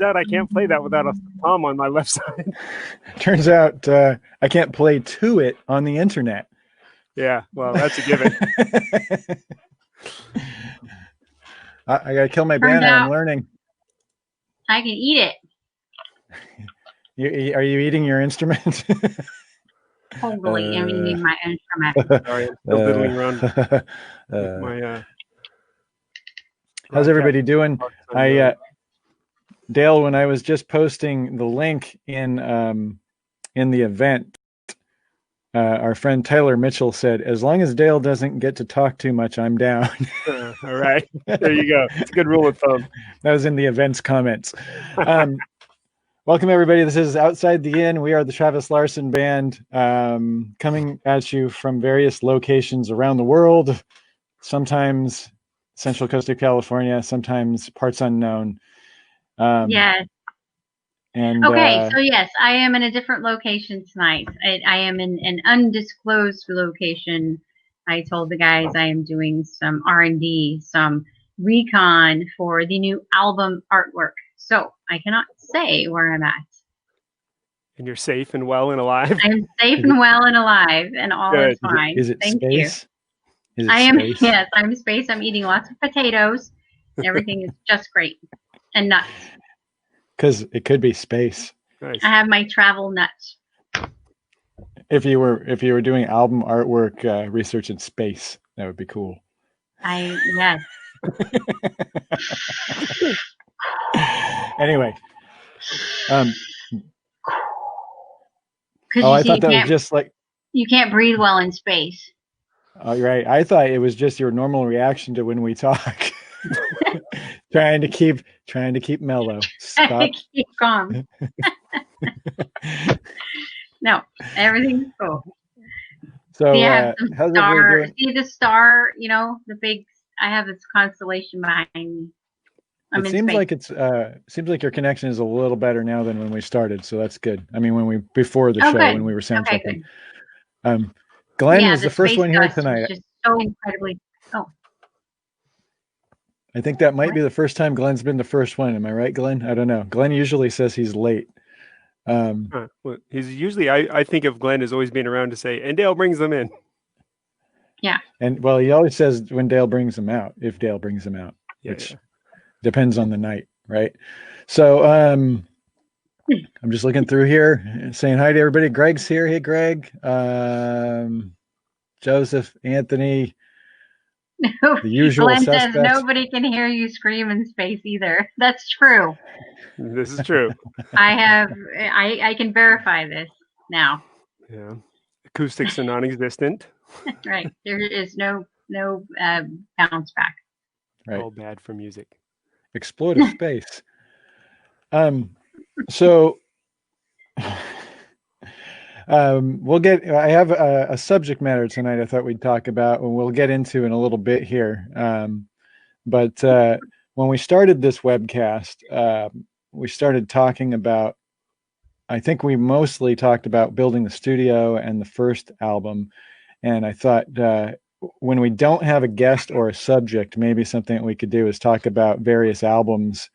out I can't play that without a thumb on my left side. Turns out I can't play to it on the internet. Yeah, well, that's a given. I gotta kill my banner. I'm learning. I can eat it. Are you eating your instrument? Totally, I'm eating my instrument. Sorry, I'm still diddling around with my. How's everybody doing? Dale, when I was just posting the link in the event, our friend Tyler Mitchell said, "As long as Dale doesn't get to talk too much, I'm down." All right, there you go. It's a good rule of thumb. That was in the events comments. Welcome, everybody. This is Outside the Inn. We are the Travis Larson Band, coming at you from various locations around the world, sometimes Central Coast of California, sometimes parts unknown. Yes. And okay, so yes, I am in a different location tonight. I am in an undisclosed location. I told the guys I am doing some R&D, some recon for the new album artwork. So I cannot say where I'm at. And you're safe and well and alive? I'm safe and well and alive, and all is fine. Is it Thank space? you. I am, yes, I'm space. I'm eating lots of potatoes. And everything is just great. And nuts. Because it could be space. Nice. I have my travel nuts. If you were doing album artwork research in space, that would be cool. Yes. Anyway. I thought that was just like, you can't breathe well in space. Oh, right. I thought it was just your normal reaction to when we talk. trying to keep mellow. Stop. Keep calm. No, everything's cool. So yeah, how's everybody doing? See the star, you know, the big, I have this constellation behind me. It seems like seems like your connection is a little better now than when we started, so that's good. I mean, before the show, when we were sound checking. Glenn was the first one here tonight. Just so incredibly. Oh. I think that might be the first time Glenn's been the first one. Am I right, Glenn? I don't know. Glenn usually says he's late. Well, he's usually. I think of Glenn as always being around to say, and Dale brings them in. Yeah. And well, he always says when Dale brings them out, if Dale brings them out, which depends on the night, right? So I'm just looking through here and saying hi to everybody. Greg's here. Hey, Greg. Joseph, Anthony. The usual Glenn suspects. says nobody can hear you scream in space either. That's true. This is true. I can verify this now. Yeah. Acoustics are non-existent. Right. There is no bounce back. Right. All bad for music. Exploitive space. So I have a subject matter tonight I thought we'd talk about, and we'll get into in a little bit here. But when we started this webcast, we started talking about, I think we mostly talked about building the studio and the first album. And I thought when we don't have a guest or a subject, maybe something that we could do is talk about various albums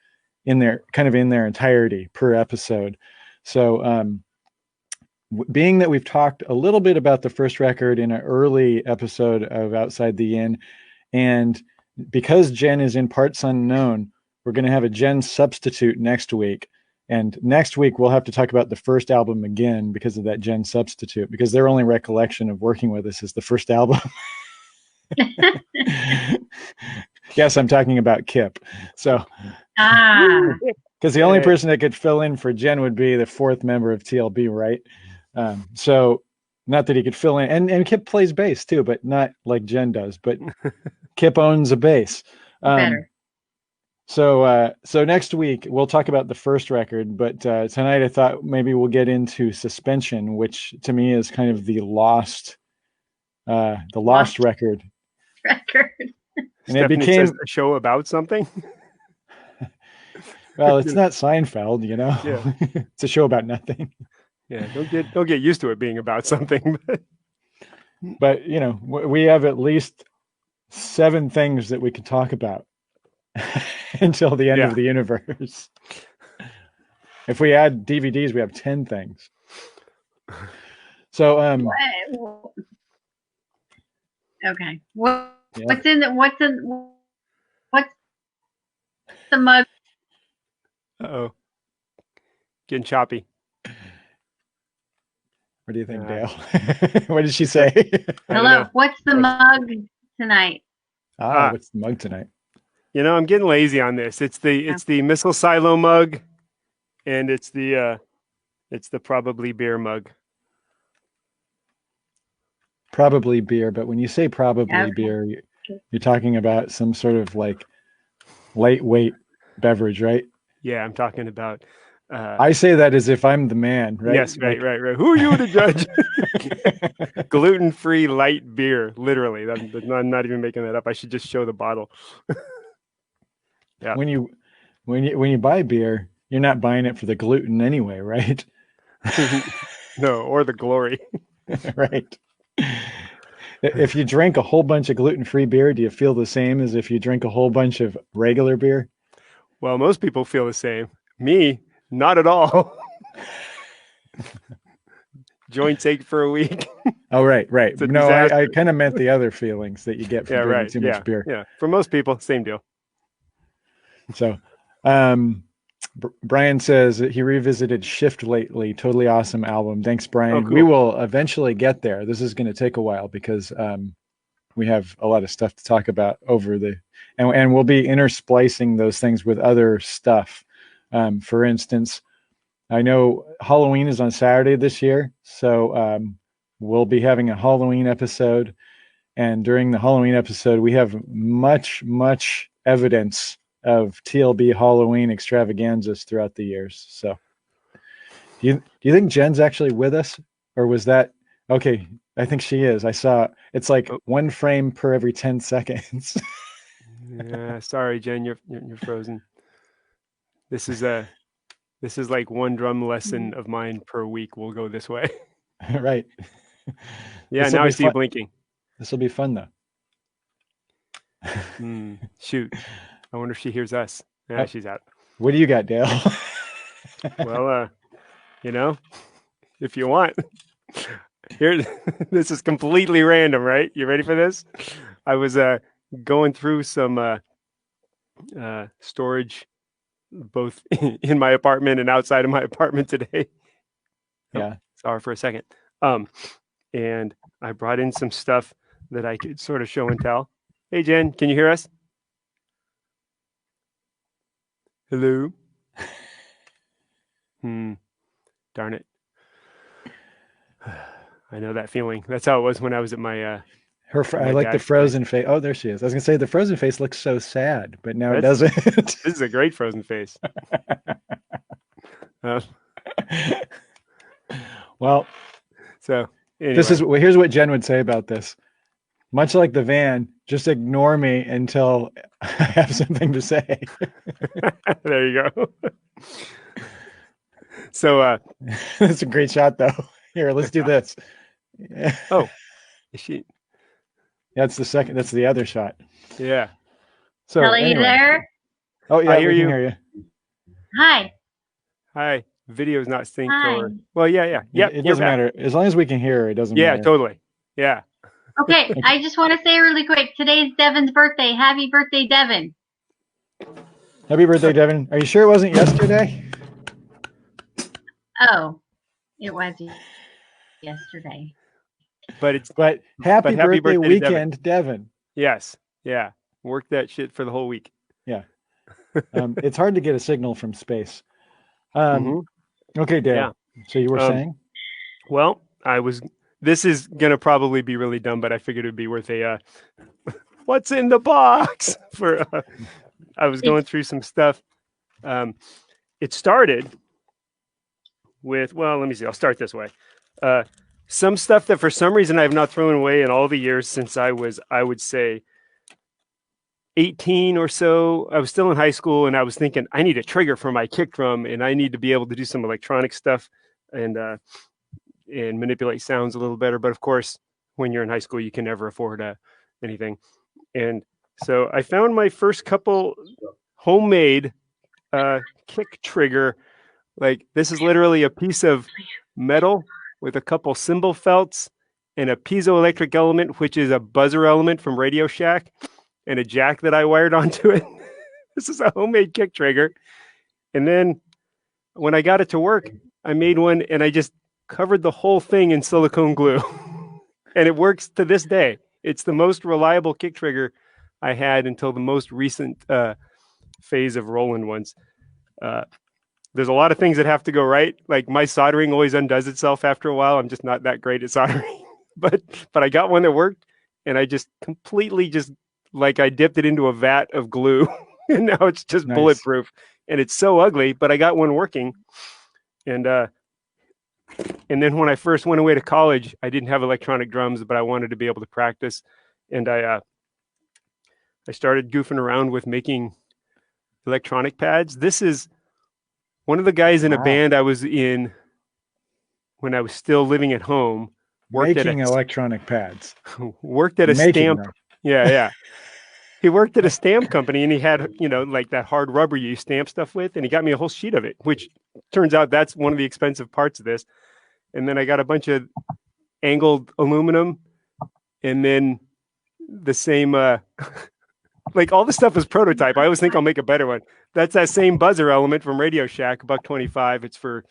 in their entirety per episode. So being that we've talked a little bit about the first record in an early episode of Outside the Inn, and because Jen is in parts unknown, we're going to have a Jen substitute next week. And next week, we'll have to talk about the first album again because of that Jen substitute, because their only recollection of working with us is the first album. Yes, I'm talking about Kip. So, because the only person that could fill in for Jen would be the fourth member of TLB, right? So not that he could fill in, and Kip plays bass too, but not like Jen does, but Kip owns a bass. So next week we'll talk about the first record, but tonight I thought maybe we'll get into Suspension, which to me is kind of the lost record. And Stephanie it became a show about something. Well, it's not Seinfeld, you know. Yeah. It's a show about nothing. Yeah, don't get used to it being about something. But you know, we have at least 7 things that we could talk about until the end of the universe. If we add DVDs, we have 10 things. So okay. Yeah. What's the mug? Uh-oh. Getting choppy. What do you think, Dale? What did she say? Hello. What's the mug tonight? What's the mug tonight? You know, I'm getting lazy on this. It's the missile silo mug, and it's the probably beer mug. Probably beer, but when you say probably beer, you're talking about some sort of like lightweight beverage, right? Yeah, I'm talking about. I say that as if I'm the man, right? Yes, right. Who are you to judge? Gluten-free light beer, literally. I'm not even making that up. I should just show the bottle. Yeah. When you buy beer, you're not buying it for the gluten anyway, right? No, or the glory. Right. If you drink a whole bunch of gluten-free beer, do you feel the same as if you drink a whole bunch of regular beer? Well, most people feel the same. Me, not at all. Joints ache for a week. Oh, right. No, I kind of meant the other feelings that you get from drinking too much beer. Yeah, for most people, same deal. So, Brian says that he revisited Shift lately. Totally awesome album. Thanks, Brian. Oh, cool. We will eventually get there. This is going to take a while because we have a lot of stuff to talk about and we'll be intersplicing those things with other stuff. For instance, I know Halloween is on Saturday this year, so we'll be having a Halloween episode. And during the Halloween episode, we have much evidence of TLB Halloween extravaganzas throughout the years. So do you think Jen's actually with us, or was that okay? I think she is. I saw it's like one frame per every 10 seconds. Yeah, sorry, Jen, you're frozen. This is like one drum lesson of mine per week. We'll go this way. Right. Yeah, now I see you blinking. This will be fun though. Shoot. I wonder if she hears us. Yeah, she's out. What do you got, Dale? Well, if you want. Here, this is completely random, right? You ready for this? I was going through some storage, both in my apartment and outside of my apartment today. Yeah. Sorry for a second. And I brought in some stuff that I could sort of show and tell. Hey, Jen, can you hear us? Hello? Darn it. I know that feeling. That's how it was when I was at my I like the frozen face. Oh, there she is. I was gonna say the frozen face looks so sad, but now it doesn't. This is a great frozen face. Well, so anyway. Here's what Jen would say about this. Much like the van, just ignore me until I have something to say. There you go. So that's a great shot though. Here, let's do this. Oh, is she? That's the other shot. Yeah. So Kelly, you there? Oh yeah, I hear you. Hi. Video's not synced. Hi. Well, yeah. It doesn't matter. As long as we can hear her, it doesn't matter. Yeah, totally. Yeah. Okay, I just want to say really quick, today's Devin's birthday. Happy birthday, Devin. Happy birthday, Devin. Are you sure it wasn't yesterday? Oh, it was yesterday. But happy birthday weekend, Devin. Yes. Yeah. Work that shit for the whole week. Yeah. It's hard to get a signal from space. Okay, Dale. Yeah. So you were saying? Well, this is going to probably be really dumb, but I figured it'd be worth a what's in the box for I was going through some stuff. It started with, well, let me see. I'll start this way. Some stuff that for some reason I have not thrown away in all the years since I would say 18 or so. I was still in high school and I was thinking I need a trigger for my kick drum and I need to be able to do some electronic stuff and manipulate sounds a little better. But of course, when you're in high school, you can never afford anything. And so I found my first couple homemade kick trigger Like this is literally a piece of metal with a couple cymbal felts and a piezoelectric element, which is a buzzer element from Radio Shack, and a jack that I wired onto it. This is a homemade kick trigger. And then when I got it to work, I made one and I just covered the whole thing in silicone glue. And it works to this day. It's the most reliable kick trigger I had until the most recent phase of Roland ones. There's a lot of things that have to go right. Like my soldering always undoes itself after a while. I'm just not that great at soldering. but I got one that worked, and I just completely just like I dipped it into a vat of glue, and now it's just bulletproof. And it's so ugly, but I got one working. And then when I first went away to college, I didn't have electronic drums, but I wanted to be able to practice. And I started goofing around with making electronic pads. This is one of the guys in a band I was in when I was still living at home. Making electronic pads. Worked at a stamp. Yeah. He worked at a stamp company, and he had, like that hard rubber you stamp stuff with, and he got me a whole sheet of it, which turns out that's one of the expensive parts of this. And then I got a bunch of angled aluminum, and then the same, like all the stuff is prototype. I always think I'll make a better one. That's that same buzzer element from Radio Shack, $1.25. It's for,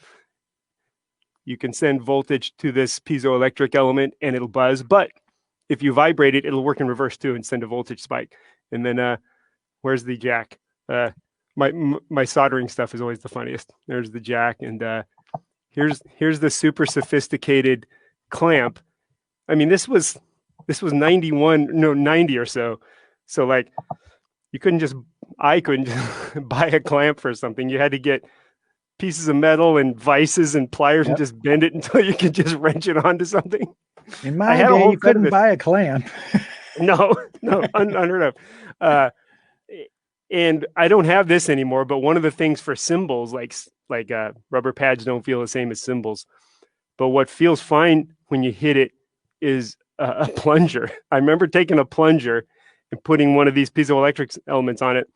you can send voltage to this piezoelectric element and it'll buzz, but if you vibrate it, it'll work in reverse too and send a voltage spike. And then where's the jack? My soldering stuff is always the funniest. There's the jack, and here's the super sophisticated clamp. I mean, this was 90 or so. So like I couldn't just buy a clamp for something. You had to get pieces of metal and vices and pliers and just bend it until you could just wrench it onto something. In my day, you couldn't buy a clamp. No, unheard of. And I don't have this anymore, but one of the things for cymbals, like rubber pads don't feel the same as cymbals. But what feels fine when you hit it is a plunger. I remember taking a plunger and putting one of these piezoelectric elements on it,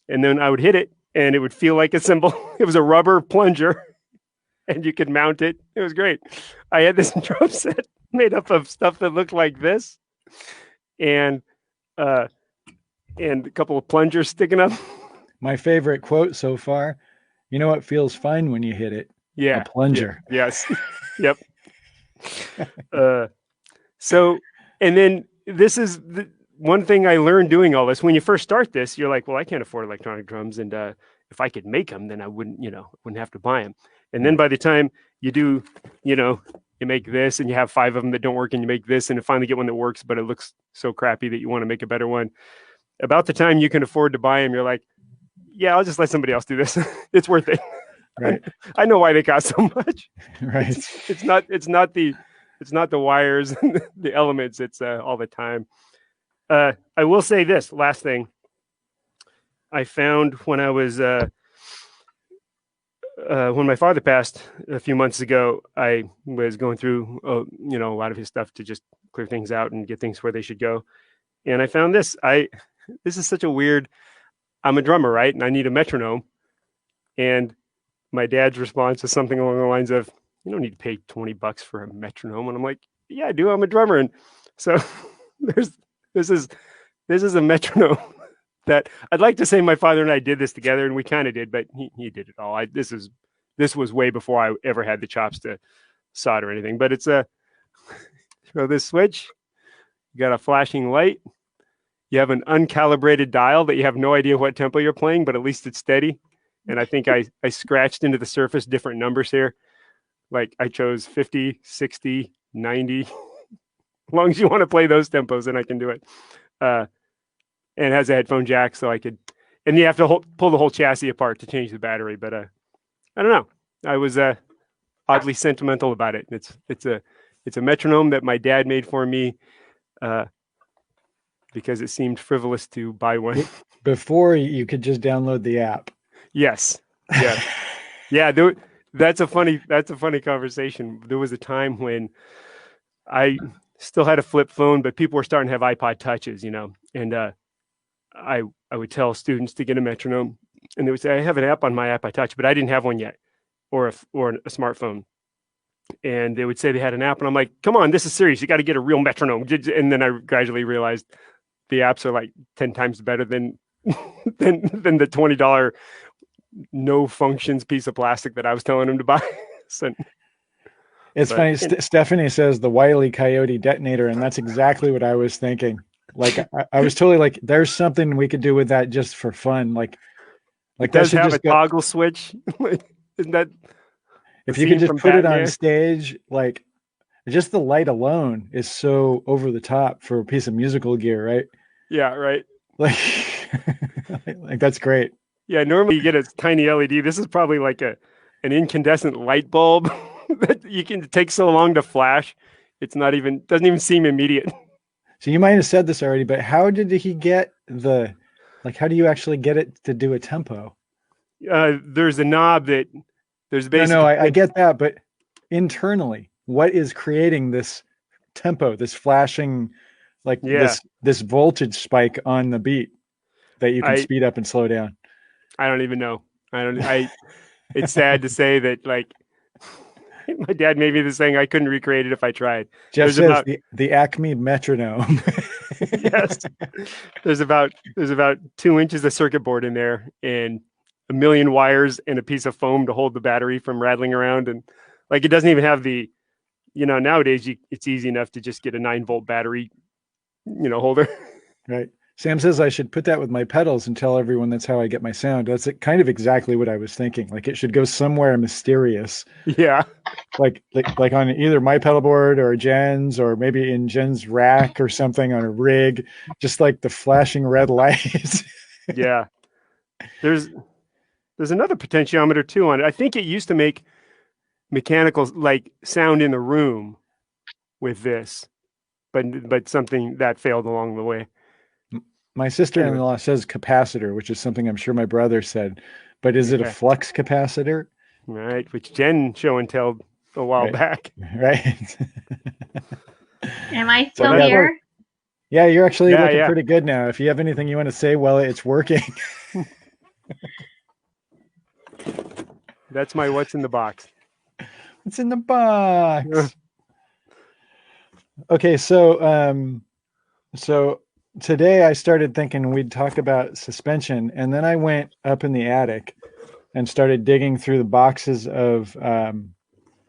and then I would hit it, and it would feel like a cymbal. It was a rubber plunger, and you could mount it. It was great. I had this drum set made up of stuff that looked like this, and a couple of plungers sticking up. My favorite quote so far: "You know what feels fine when you hit it? Yeah, a plunger." Yeah. Yes. Yep. So, and then this is the one thing I learned doing all this. When you first start this, you're like, well, I can't afford electronic drums, and if I could make them, then I wouldn't have to buy them. And then by the time you do, you make this and you have 5 of them that don't work, and you make this and you finally get one that works, but it looks so crappy that you want to make a better one. About the time you can afford to buy them, you're like, yeah, I'll just let somebody else do this. It's worth it. Right. I know why they cost so much. Right. It's not the wires and the elements. It's all the time. I will say this last thing. I found when I was when my father passed a few months ago, I was going through a lot of his stuff to just clear things out and get things where they should go. And I found this. This is such a weird. I'm a drummer, right? And I need a metronome. And my dad's response is something along the lines of, "You don't need to pay $20 for a metronome." And I'm like, "Yeah, I do. I'm a drummer." And so this is a metronome that I'd like to say my father and I did this together, and we kind of did, but he did it all. This was way before I ever had the chops to solder or anything. But it's throw this switch, you got a flashing light, you have an uncalibrated dial that you have no idea what tempo you're playing, but at least it's steady. And I think I scratched into the surface different numbers here. Like I chose 50, 60, 90. As long as you want to play those tempos, then I can do it. And it has a headphone jack, so I could. And you have to pull the whole chassis apart to change the battery. But I don't know. I was oddly sentimental about it. It's a metronome that my dad made for me because it seemed frivolous to buy one. Before you could just download the app. Yes. Yeah. Yeah. That's a funny conversation. There was a time when I still had a flip phone, but people were starting to have iPod touches, and I would tell students to get a metronome, and they would say, "I have an app on my iPod touch," but I didn't have one yet. or a smartphone. And they would say they had an app, and I'm like, come on, this is serious. You got to get a real metronome. And then I gradually realized the apps are like 10 times better than than the $20 no functions piece of plastic that I was telling them to buy. So, it's funny. Stephanie says the Wile E. Coyote detonator, and that's exactly what I was thinking. Like I was totally like, there's something we could do with that just for fun. Like it does have a toggle switch. Isn't that? If you could just put it on stage, like just the light alone is so over the top for a piece of musical gear, right? Yeah, right. Like, like that's great. Yeah, normally you get a tiny LED. This is probably like an incandescent light bulb that you can take so long to flash. It's not even, doesn't even seem immediate. So you might have said this already, but how did he get how do you actually get it to do a tempo? There's a knob that there's basically. No, I get that, but internally, what is creating this tempo, this flashing, this voltage spike on the beat that you can speed up and slow down? I don't even know. It's sad to say that, like, my dad made me this thing. I couldn't recreate it if I tried. Jeff says the Acme metronome. Yes. There's about 2 inches of circuit board in there and a million wires and a piece of foam to hold the battery from rattling around. And like, it doesn't even have the, nowadays it's easy enough to just get a 9-volt battery, holder. Right. Sam says I should put that with my pedals and tell everyone that's how I get my sound. That's kind of exactly what I was thinking. Like it should go somewhere mysterious. Yeah. Like on either my pedal board or Jen's, or maybe in Jen's rack or something on a rig, just like the flashing red lights. Yeah. There's another potentiometer too on it. I think it used to make mechanical like sound in the room with this, but something that failed along the way. My sister-in-law says capacitor, which is something I'm sure my brother said, but is it a flux capacitor? Right, which Jen show and tell a while back. Right. Am I still here? Yeah, you're actually looking pretty good now. If you have anything you want to say while it's working. That's my what's in the box. What's in the box? Okay, so today I started thinking we'd talk about suspension, and then I went up in the attic and started digging through the boxes of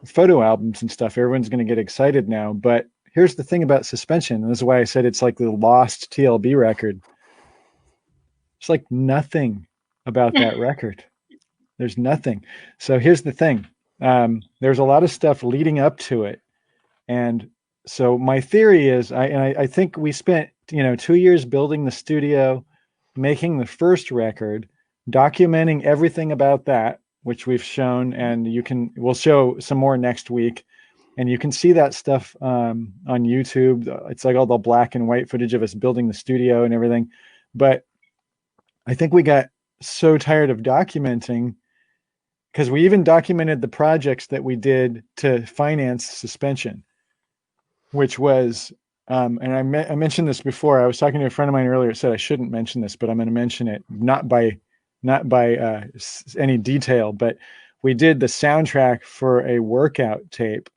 photo albums and stuff. Everyone's going to get excited now, but here's the thing about suspension, and this is why I said it's like the lost TLB record. It's like nothing about that record. There's nothing. So here's the thing. There's a lot of stuff leading up to it, and so my theory is, I think we spent 2 years building the studio, making the first record, documenting everything about that, which we've shown, and we'll show some more next week, and you can see that stuff on YouTube. It's like all the black and white footage of us building the studio and everything. But I think we got so tired of documenting, because we even documented the projects that we did to finance suspension, which was, and I mentioned this before. I was talking to a friend of mine earlier. Said I shouldn't mention this, but I'm going to mention it, not by any detail. But we did the soundtrack for a workout tape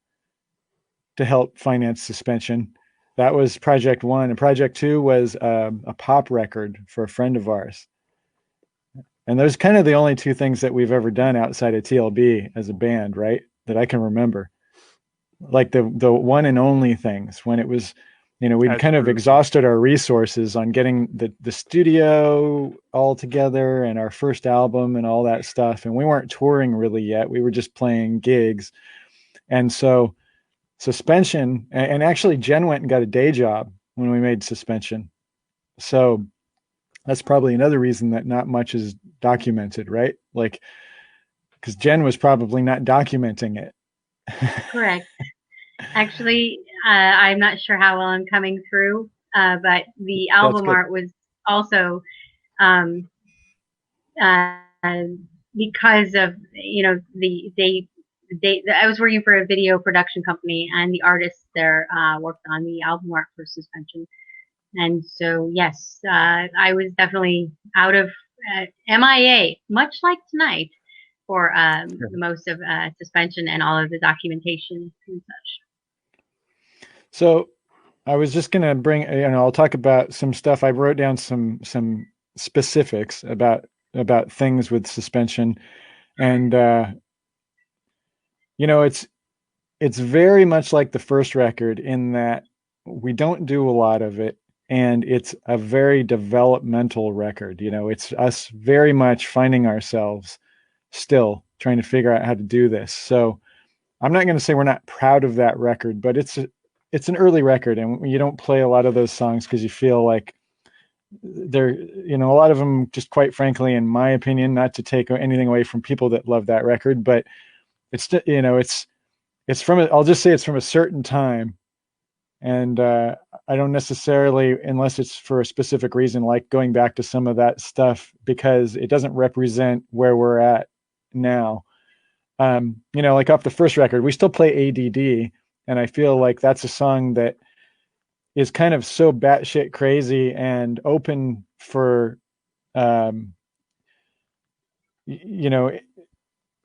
to help finance suspension. That was project 1, and project 2 was a pop record for a friend of ours. And those kind of the only 2 things that we've ever done outside of TLB as a band, right? That I can remember. Like the one and only things when it was, we'd kind of exhausted our resources on getting the studio all together and our first album and all that stuff. And we weren't touring really yet. We were just playing gigs. And so suspension, and actually Jen went and got a day job when we made suspension. So that's probably another reason that not much is documented, right? Like, because Jen was probably not documenting it. Correct. Actually, I'm not sure how well I'm coming through, but the album art was also because of I was working for a video production company, and the artists there worked on the album art for suspension. And so, yes, I was definitely out of MIA, much like tonight. for most of suspension and all of the documentation and such. So I was just gonna bring, I'll talk about some stuff. I wrote down some specifics about things with suspension, and it's very much like the first record in that we don't do a lot of it, and it's a very developmental record. It's us very much finding ourselves still trying to figure out how to do this. So I'm not going to say we're not proud of that record, but it's an early record, and you don't play a lot of those songs because you feel like they're, a lot of them, just quite frankly, in my opinion, not to take anything away from people that love that record, but it's, it's from, I'll just say it's from a certain time. And I don't necessarily, unless it's for a specific reason, like going back to some of that stuff, because it doesn't represent where we're at now. Like off the first record, we still play ADD. And I feel like that's a song that is kind of so batshit crazy and open for,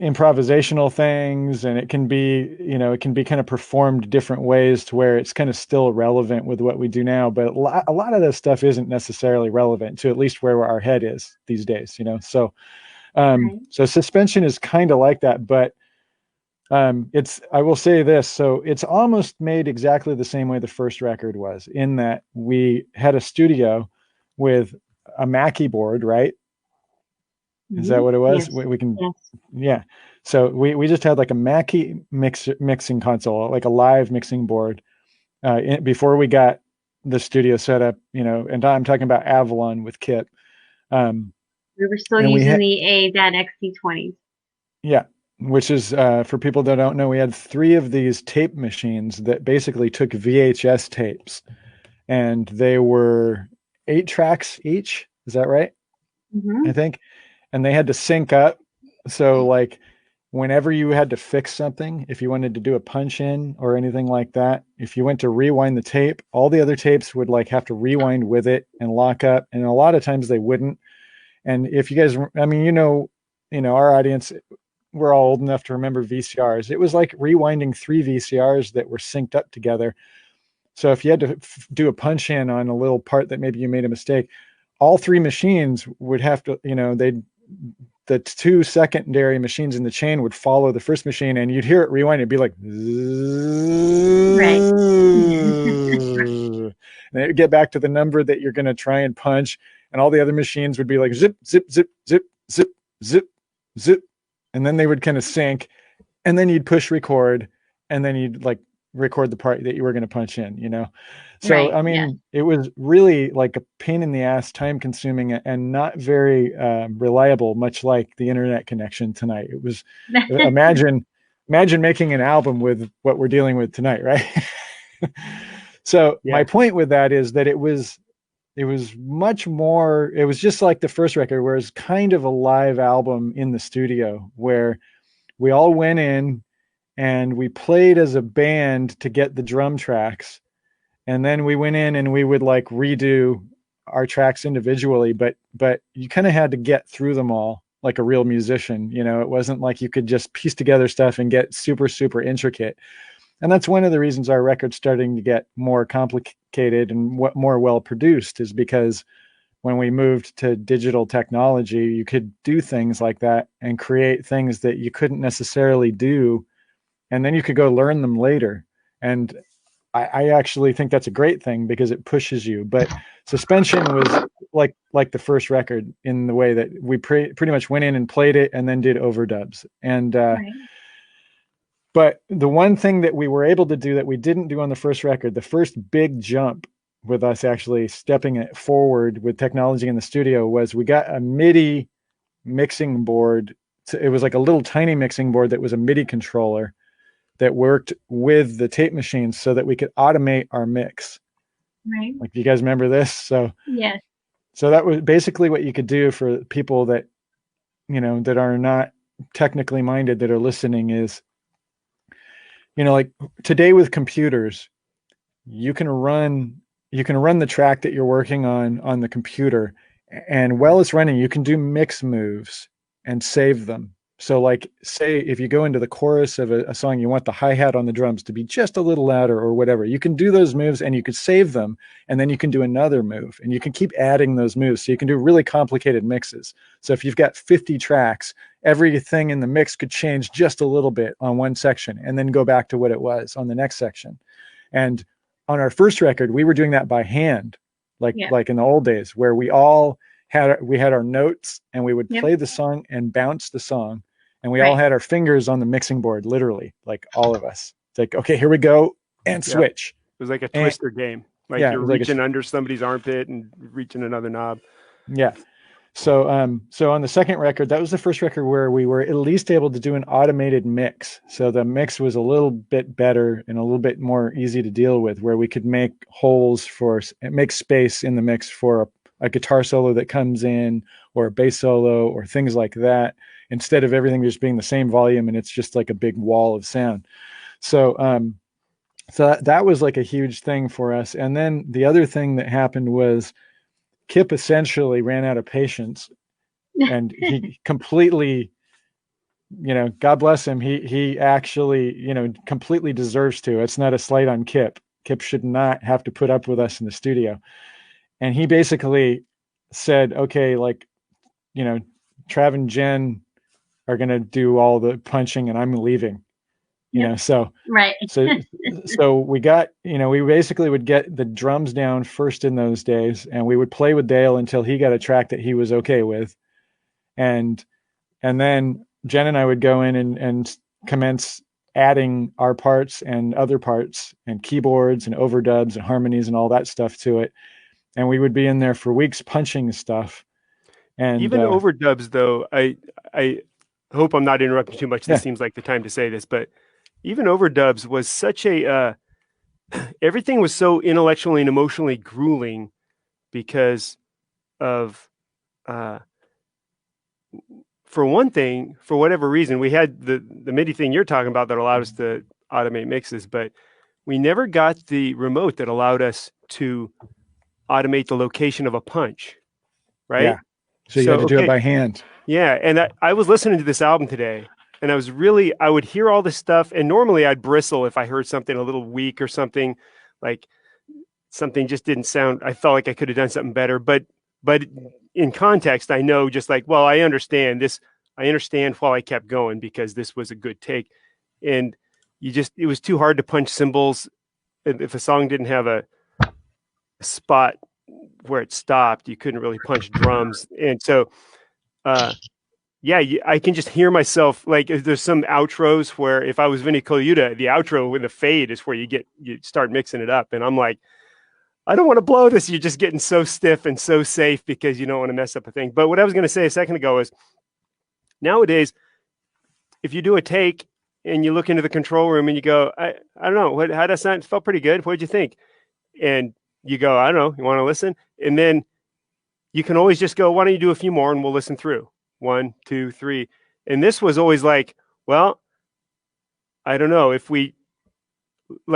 improvisational things, and it can be kind of performed different ways to where it's kind of still relevant with what we do now. But a lot of this stuff isn't necessarily relevant to at least where our head is these days, So, so suspension is kind of like that, but I will say this. So it's almost made exactly the same way the first record was, in that we had a studio with a Mackie board, right? Is that what it was? Yes. We can, yes. Yeah. So we just had like a Mackie mixing console, like a live mixing board, before we got the studio set up, and I'm talking about Avalon with Kip. We were still using the ADAT XT20s. Yeah. Which is, for people that don't know, we had 3 of these tape machines that basically took VHS tapes, and they were 8 tracks each. Is that right? Mm-hmm. I think. And they had to sync up. So like whenever you had to fix something, if you wanted to do a punch in or anything like that, if you went to rewind the tape, all the other tapes would like have to rewind with it and lock up. And a lot of times they wouldn't. And if you guys, our audience, we're all old enough to remember VCRs. It was like rewinding 3 VCRs that were synced up together. So if you had to do a punch in on a little part that maybe you made a mistake, all 3 machines would have to, the 2 secondary machines in the chain would follow the first machine, and you'd hear it rewind. It'd be like, right. And it would get back to the number that you're going to try and punch. And all the other machines would be like, zip, zip, zip, zip, zip, zip, zip. And then they would kind of sync, and then you'd push record, and then you'd like record the part that you were going to punch in, So, right, I mean, It was really like a pain in the ass, time consuming, and not very reliable, much like the internet connection tonight. It was, imagine making an album with what we're dealing with tonight, right? So my point with that is that it was much more, it was just like the first record, where it's kind of a live album in the studio, where we all went in and we played as a band to get the drum tracks. And then we went in and we would like redo our tracks individually, but you kind of had to get through them all like a real musician. It wasn't like you could just piece together stuff and get super, super intricate. And that's one of the reasons our record's starting to get more complicated and more well produced, is because when we moved to digital technology, you could do things like that and create things that you couldn't necessarily do. And then you could go learn them later. And I actually think that's a great thing, because it pushes you. But suspension was like the first record in the way that we pretty much went in and played it and then did overdubs. And right. But the one thing that we were able to do that we didn't do on the first record, the first big jump with us actually stepping it forward with technology in the studio, was we got a MIDI mixing board. It was like a little tiny mixing board that was a MIDI controller that worked with the tape machines, so that we could automate our mix. Right. Like, you guys remember this? So yes. So that was basically what you could do for people that, that are not technically minded, that are listening, is, like today with computers, you can run the track that you're working on the computer, and while it's running, you can do mix moves and save them. So like, say if you go into the chorus of a song, you want the hi-hat on the drums to be just a little louder or whatever. You can do those moves and you could save them, and then you can do another move, and you can keep adding those moves. So you can do really complicated mixes. So if you've got 50 tracks, everything in the mix could change just a little bit on one section and then go back to what it was on the next section. And on our first record, we were doing that by hand, like in the old days, where we had our notes and we would play the song and bounce the song. And we all had our fingers on the mixing board, literally, like all of us. It's like, okay, here we go, and switch. It was like a twister game. Like you're reaching under somebody's armpit and reaching another knob. Yeah. So on the second record, that was the first record where we were at least able to do an automated mix. So the mix was a little bit better and a little bit more easy to deal with, where we could make make space in the mix for a guitar solo that comes in, or a bass solo, or things like that, instead of everything just being the same volume and it's just like a big wall of sound. So that was like a huge thing for us. And then the other thing that happened was Kip essentially ran out of patience, and he completely, God bless him. He actually, completely deserves to. It's not a slight on Kip. Kip should not have to put up with us in the studio. And he basically said, okay, like, Trav and Jen are going to do all the punching and I'm leaving, so we got, we basically would get the drums down first in those days, and we would play with Dale until he got a track that he was okay with. And then Jen and I would go in and commence adding our parts and other parts and keyboards and overdubs and harmonies and all that stuff to it. And we would be in there for weeks punching stuff. And even overdubs, though, I hope I'm not interrupting too much. This seems like the time to say this, but even overdubs was such a everything was so intellectually and emotionally grueling because of for one thing, for whatever reason, we had the MIDI thing you're talking about that allowed us to automate mixes, but we never got the remote that allowed us to automate the location of a punch, right? Yeah. So you had to do it by hand. Yeah. And I was listening to this album today, and I would hear all this stuff, and normally I'd bristle if I heard something a little weak or something, like something just didn't sound, I felt like I could have done something better. But in context, I know just like, well, I understand this. I understand while I kept going because this was a good take. And it was too hard to punch cymbals. If a song didn't have a spot where it stopped, you couldn't really punch drums. And so, I can just hear myself, like there's some outros where if I was Vinny Colaiuta, the outro with the fade is where you start mixing it up. And I'm like, I don't want to blow this. You're just getting so stiff and so safe because you don't want to mess up a thing. But what I was going to say a second ago is nowadays, if you do a take and you look into the control room and you go, I don't know, how does that sound? It felt pretty good. What'd you think? And you go, I don't know, you want to listen? And then you can always just go, why don't you do a few more and we'll listen through 1, 2, 3. And this was always like, well, I don't know if any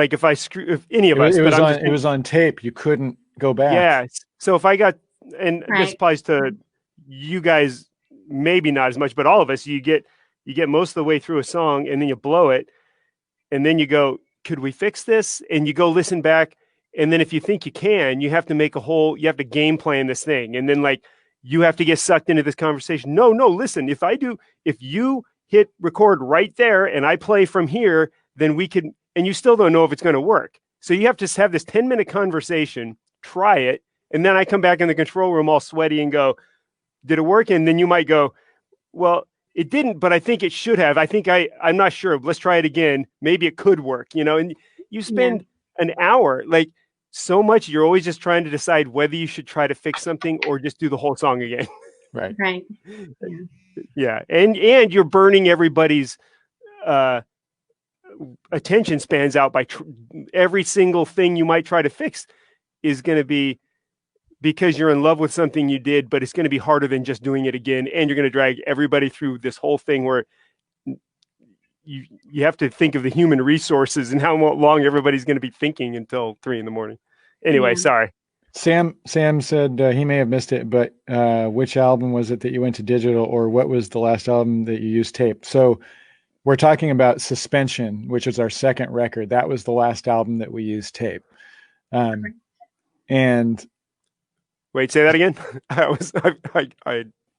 of us, it was on tape. You couldn't go back. Yeah. So if I got, and this applies to you guys, maybe not as much, but all of us, you get most of the way through a song and then you blow it. And then you go, could we fix this? And you go listen back. And then if you think you can, you have to you have to game plan this thing. And then like, you have to get sucked into this conversation. No, listen, if you hit record right there and I play from here, then we can, and you still don't know if it's going to work. So you have to have this 10-minute conversation, try it. And then I come back in the control room all sweaty and go, did it work? And then you might go, well, it didn't, but I think it should have. I think I'm not sure. Let's try it again. Maybe it could work, and you spend an hour, like so much. You're always just trying to decide whether you should try to fix something or just do the whole song again. Right. Yeah. And you're burning everybody's, attention spans out by every single thing you might try to fix is going to be because you're in love with something you did, but it's going to be harder than just doing it again. And you're going to drag everybody through this whole thing where you have to think of the human resources and how long everybody's going to be thinking until 3 a.m. Anyway, sorry. Sam said he may have missed it, but which album was it that you went to digital, or what was the last album that you used tape? So we're talking about Suspension, which is our second record. That was the last album that we used tape. And wait, say that again.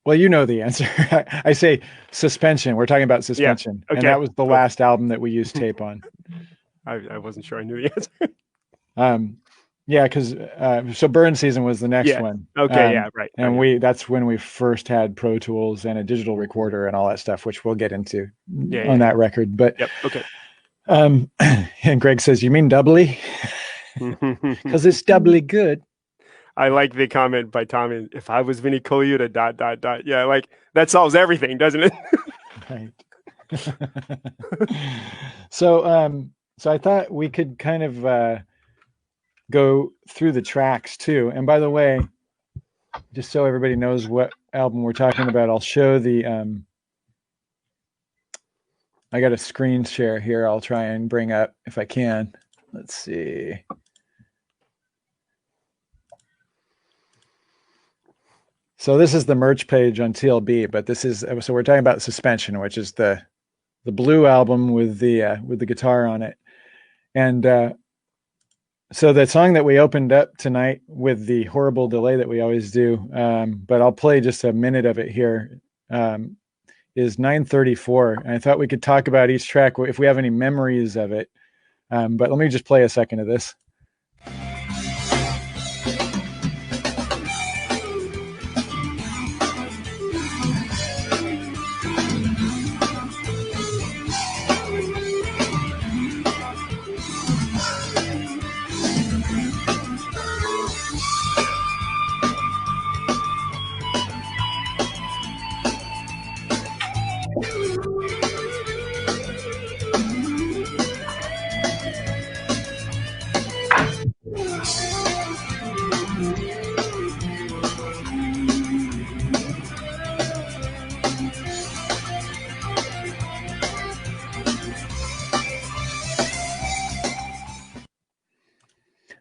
Well, you know the answer. I say Suspension. We're talking about Suspension, okay, and that was the last album that we used tape on. I wasn't sure I knew the answer. Yeah, because so Burn Season was the next one. Okay, yeah, right. And that's when we first had Pro Tools and a digital recorder and all that stuff, which we'll get into on that record. But okay. And Greg says, "You mean doubly?" Because it's doubly good. I like the comment by Tommy. If I was Vinnie Colaiuta, ... Yeah, like that solves everything, doesn't it? Right. So I thought we could kind of go through the tracks too. And by the way, just so everybody knows what album we're talking about, I'll show the I got a screen share here. I'll try and bring up if I can. Let's see. So this is the merch page on TLB, but this is, so we're talking about Suspension, which is the blue album with the guitar on it. And so the song that we opened up tonight with the horrible delay that we always do, but I'll play just a minute of it here, is 934. And I thought we could talk about each track if we have any memories of it. But let me just play a second of this.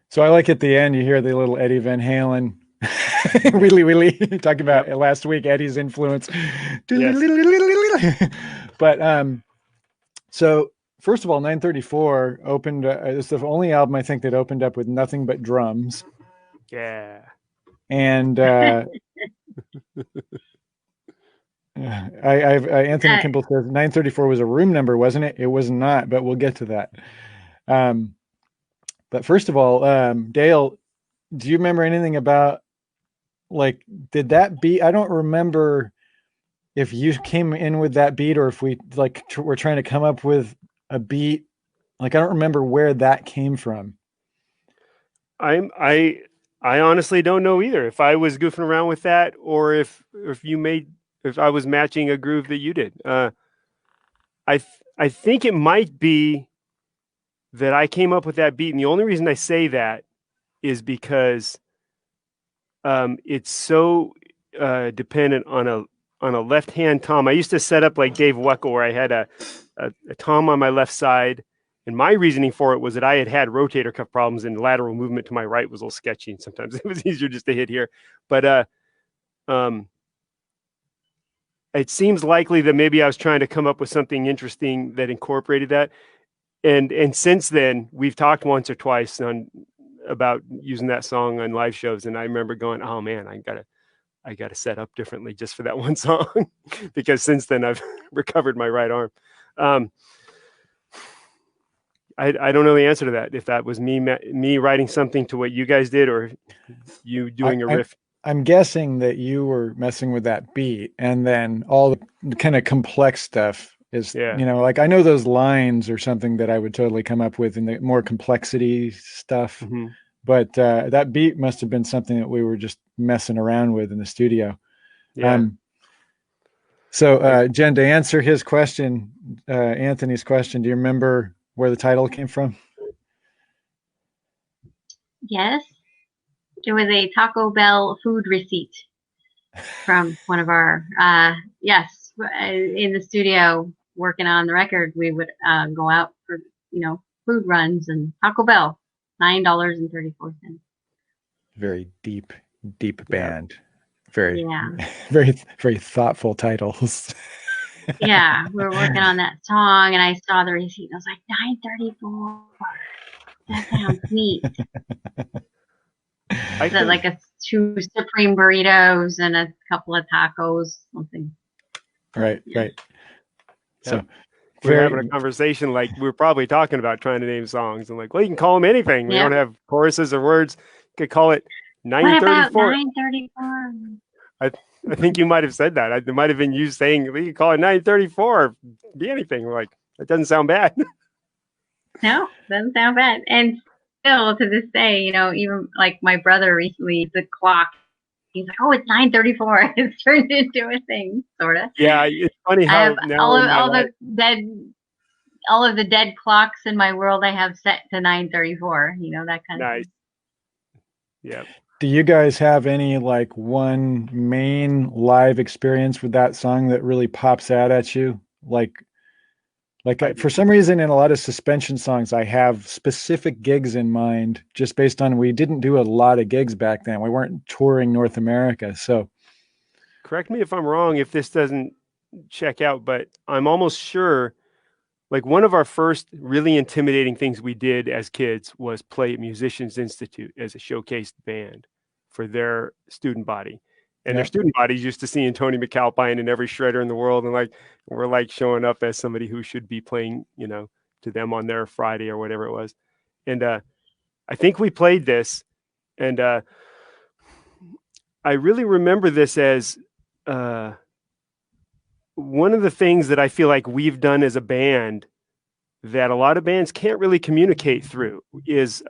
So I like at the end, you hear the little Eddie Van Halen, really talking about last week, Eddie's influence. Yes. But so first of all, 934 opened, it's the only album I think that opened up with nothing but drums. Yeah. And Anthony Kimball says 934 was a room number, wasn't it? It was not, but we'll get to that. But first of all, Dale, do you remember anything about, like, did that beat? I don't remember if you came in with that beat or if we were trying to come up with a beat. Like, I don't remember where that came from. I honestly don't know either. If I was goofing around with that, or if I was matching a groove that you did. I think it might be that I came up with that beat, and the only reason I say that is because it's so dependent on a left-hand tom. I used to set up like Dave Weckl, where I had a tom on my left side, and my reasoning for it was that I had rotator cuff problems, and lateral movement to my right was a little sketchy, and sometimes it was easier just to hit here. But it seems likely that maybe I was trying to come up with something interesting that incorporated that. And since then, we've talked once or twice about using that song on live shows, and I remember going, "Oh man, I gotta set up differently just for that one song," because since then I've recovered my right arm. I don't know the answer to that. If that was me writing something to what you guys did, or you doing a riff. I'm guessing that you were messing with that beat, and then all the kind of complex stuff is, like, I know those lines or something that I would totally come up with in the more complexity stuff. Mm-hmm. But that beat must have been something that we were just messing around with in the studio. Yeah. So Jen, to answer his question, Anthony's question, do you remember where the title came from? Yes. It was a Taco Bell food receipt from one of our, in the studio working on the record. We would go out for, food runs, and Taco Bell, $9.34. Very deep Yeah. band. Very, Yeah. very thoughtful titles. Yeah, we were working on that song, and I saw the receipt. And I was like, 9:34. That sounds neat. I So can. like 2 supreme burritos and a couple of tacos, something. Right. So We were having very a conversation like we were probably talking about trying to name songs. I'm like, well, you can call them anything. We Yep. don't have choruses or words. You could call it What about 934. 9:34? I think you might have said that. It might have been you saying we could call it 934. Be anything. We're like, that doesn't sound bad. No, doesn't sound bad. And still to this day, even like my brother recently, the clock, he's like, oh, it's 9:34. It's turned into a thing, sort of. Yeah, it's funny I how have now in my life, all of the dead clocks in my world I have set to 9:34, that kind of nice. thing. Yeah. Do you guys have any like one main live experience with that song that really pops out at you? Like for some reason in a lot of suspension songs, I have specific gigs in mind just based on we didn't do a lot of gigs back then. We weren't touring North America. So Correct me if I'm wrong if this doesn't check out, but I'm almost sure like one of our first really intimidating things we did as kids was play at Musicians Institute as a showcased band for their student body. And their student bodies used to seeing Tony McAlpine in every shredder in the world. And like, we're like showing up as somebody who should be playing, to them on their Friday or whatever it was. And I think we played this. And I really remember this as one of the things that I feel like we've done as a band that a lot of bands can't really communicate through is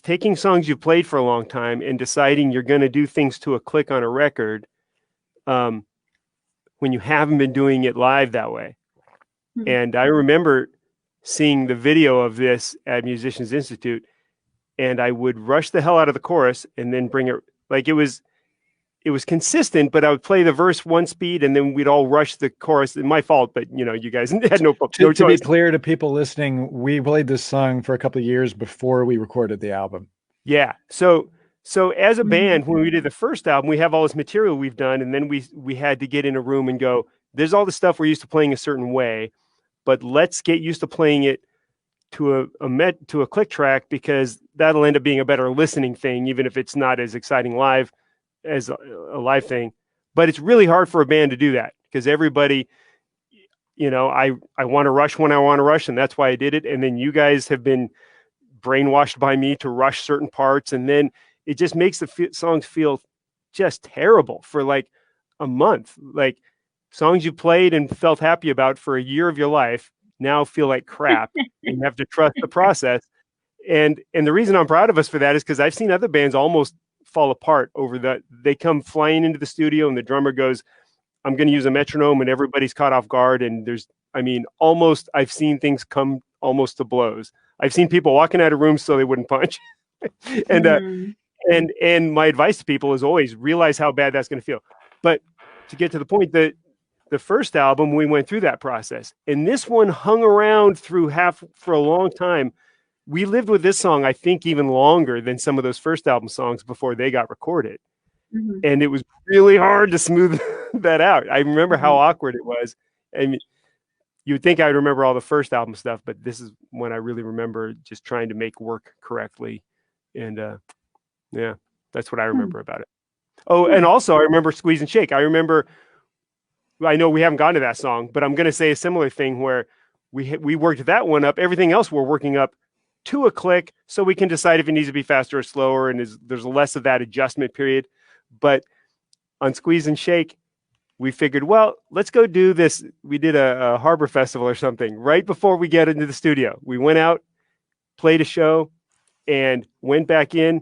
taking songs you've played for a long time and deciding you're going to do things to a click on a record when you haven't been doing it live that way. Mm-hmm. And I remember seeing the video of this at Musicians Institute, and I would rush the hell out of the chorus and then bring it like it was consistent, but I would play the verse one speed and then we'd all rush the chorus. It's my fault, but you guys had no choice. To be clear to people listening, we played this song for a couple of years before we recorded the album. Yeah. So as a band, when we did the first album, we have all this material we've done, and then we had to get in a room and go, there's all the stuff we're used to playing a certain way, but let's get used to playing it to a click track, because that'll end up being a better listening thing, even if it's not as exciting live as a live thing. But it's really hard for a band to do that because everybody, I want to rush when I want to rush, and that's why I did it. And then you guys have been brainwashed by me to rush certain parts, and then it just makes the songs feel just terrible for like a month. Like songs you played and felt happy about for a year of your life now feel like crap. And you have to trust the process. And the reason I'm proud of us for that is because I've seen other bands almost fall apart over that. They come flying into the studio and the drummer goes, I'm going to use a metronome, and everybody's caught off guard. And I've seen things come almost to blows. I've seen people walking out of rooms so they wouldn't punch. And my advice to people is always realize how bad that's going to feel. But to get to the point, that the first album, we went through that process, and this one hung around for a long time. We lived with this song, I think, even longer than some of those first album songs before they got recorded. Mm-hmm. And it was really hard to smooth that out. I remember how awkward it was. And you would think I would remember all the first album stuff, but this is when I really remember just trying to make work correctly. And yeah, that's what I remember about it. Oh, and also I remember Squeeze and Shake. I know we haven't gotten to that song, but I'm going to say a similar thing where we worked that one up. Everything else we're working up to a click, so we can decide if it needs to be faster or slower, and there's less of that adjustment period. But on Squeeze and Shake, we figured, well, let's go do this. We did a harbor festival or something right before we get into the studio. We went out, played a show, and went back in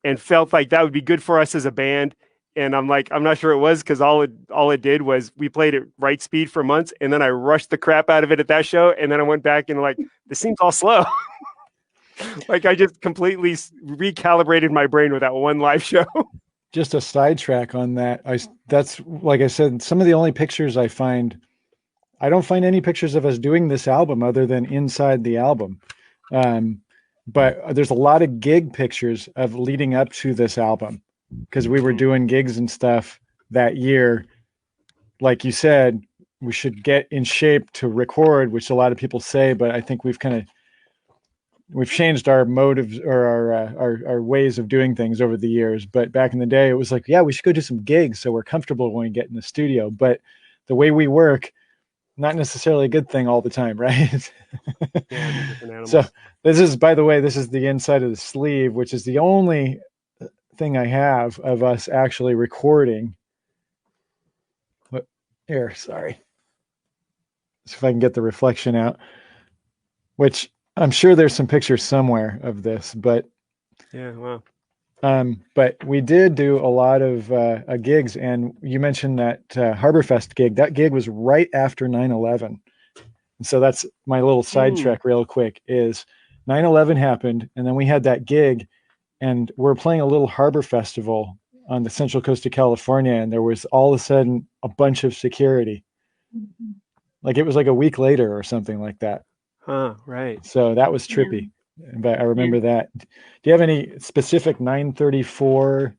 and felt like that would be good for us as a band. And I'm not sure it was, because all it did was we played at right speed for months, and then I rushed the crap out of it at that show, and then I went back and like, this seems all slow. Like I just completely recalibrated my brain with that one live show. Just a sidetrack on that. That's like I said, some of the only pictures I don't find any pictures of us doing this album other than inside the album. but there's a lot of gig pictures of leading up to this album because we were doing gigs and stuff that year. Like you said, we should get in shape to record, which a lot of people say, but I think we've changed our motives or our ways of doing things over the years. But back in the day, it was like, yeah, we should go do some gigs so we're comfortable when we get in the studio. But the way we work, not necessarily a good thing all the time, right? Yeah, they're different animals. So this is, by the way, this is the inside of the sleeve, which is the only thing I have of us actually recording. But here, sorry. See if I can get the reflection out, which I'm sure there's some pictures somewhere of this, but yeah, wow. But we did do a lot of gigs, and you mentioned that Harborfest gig. That gig was right after 9/11. And so that's my little sidetrack real quick is 9/11 happened, and then we had that gig, and we're playing a little harbor festival on the central coast of California, and there was all of a sudden a bunch of security. Like it was like a week later or something like that. Huh, right. So that was trippy. But I remember that. Do you have any specific 934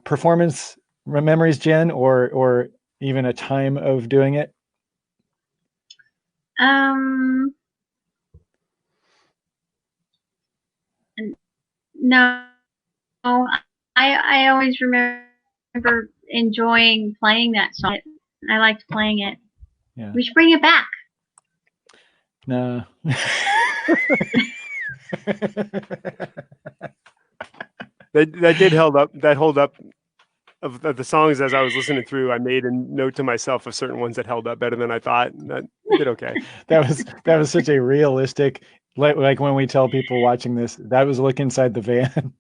performance memories, Jen, or even a time of doing it? No, I always remember enjoying playing that song. I liked playing it. Yeah. We should bring it back. No. that did hold up of the songs. As I was listening through, I made a note to myself of certain ones that held up better than I thought. That did okay. that was such a realistic, like when we tell people watching this, that was look inside the van.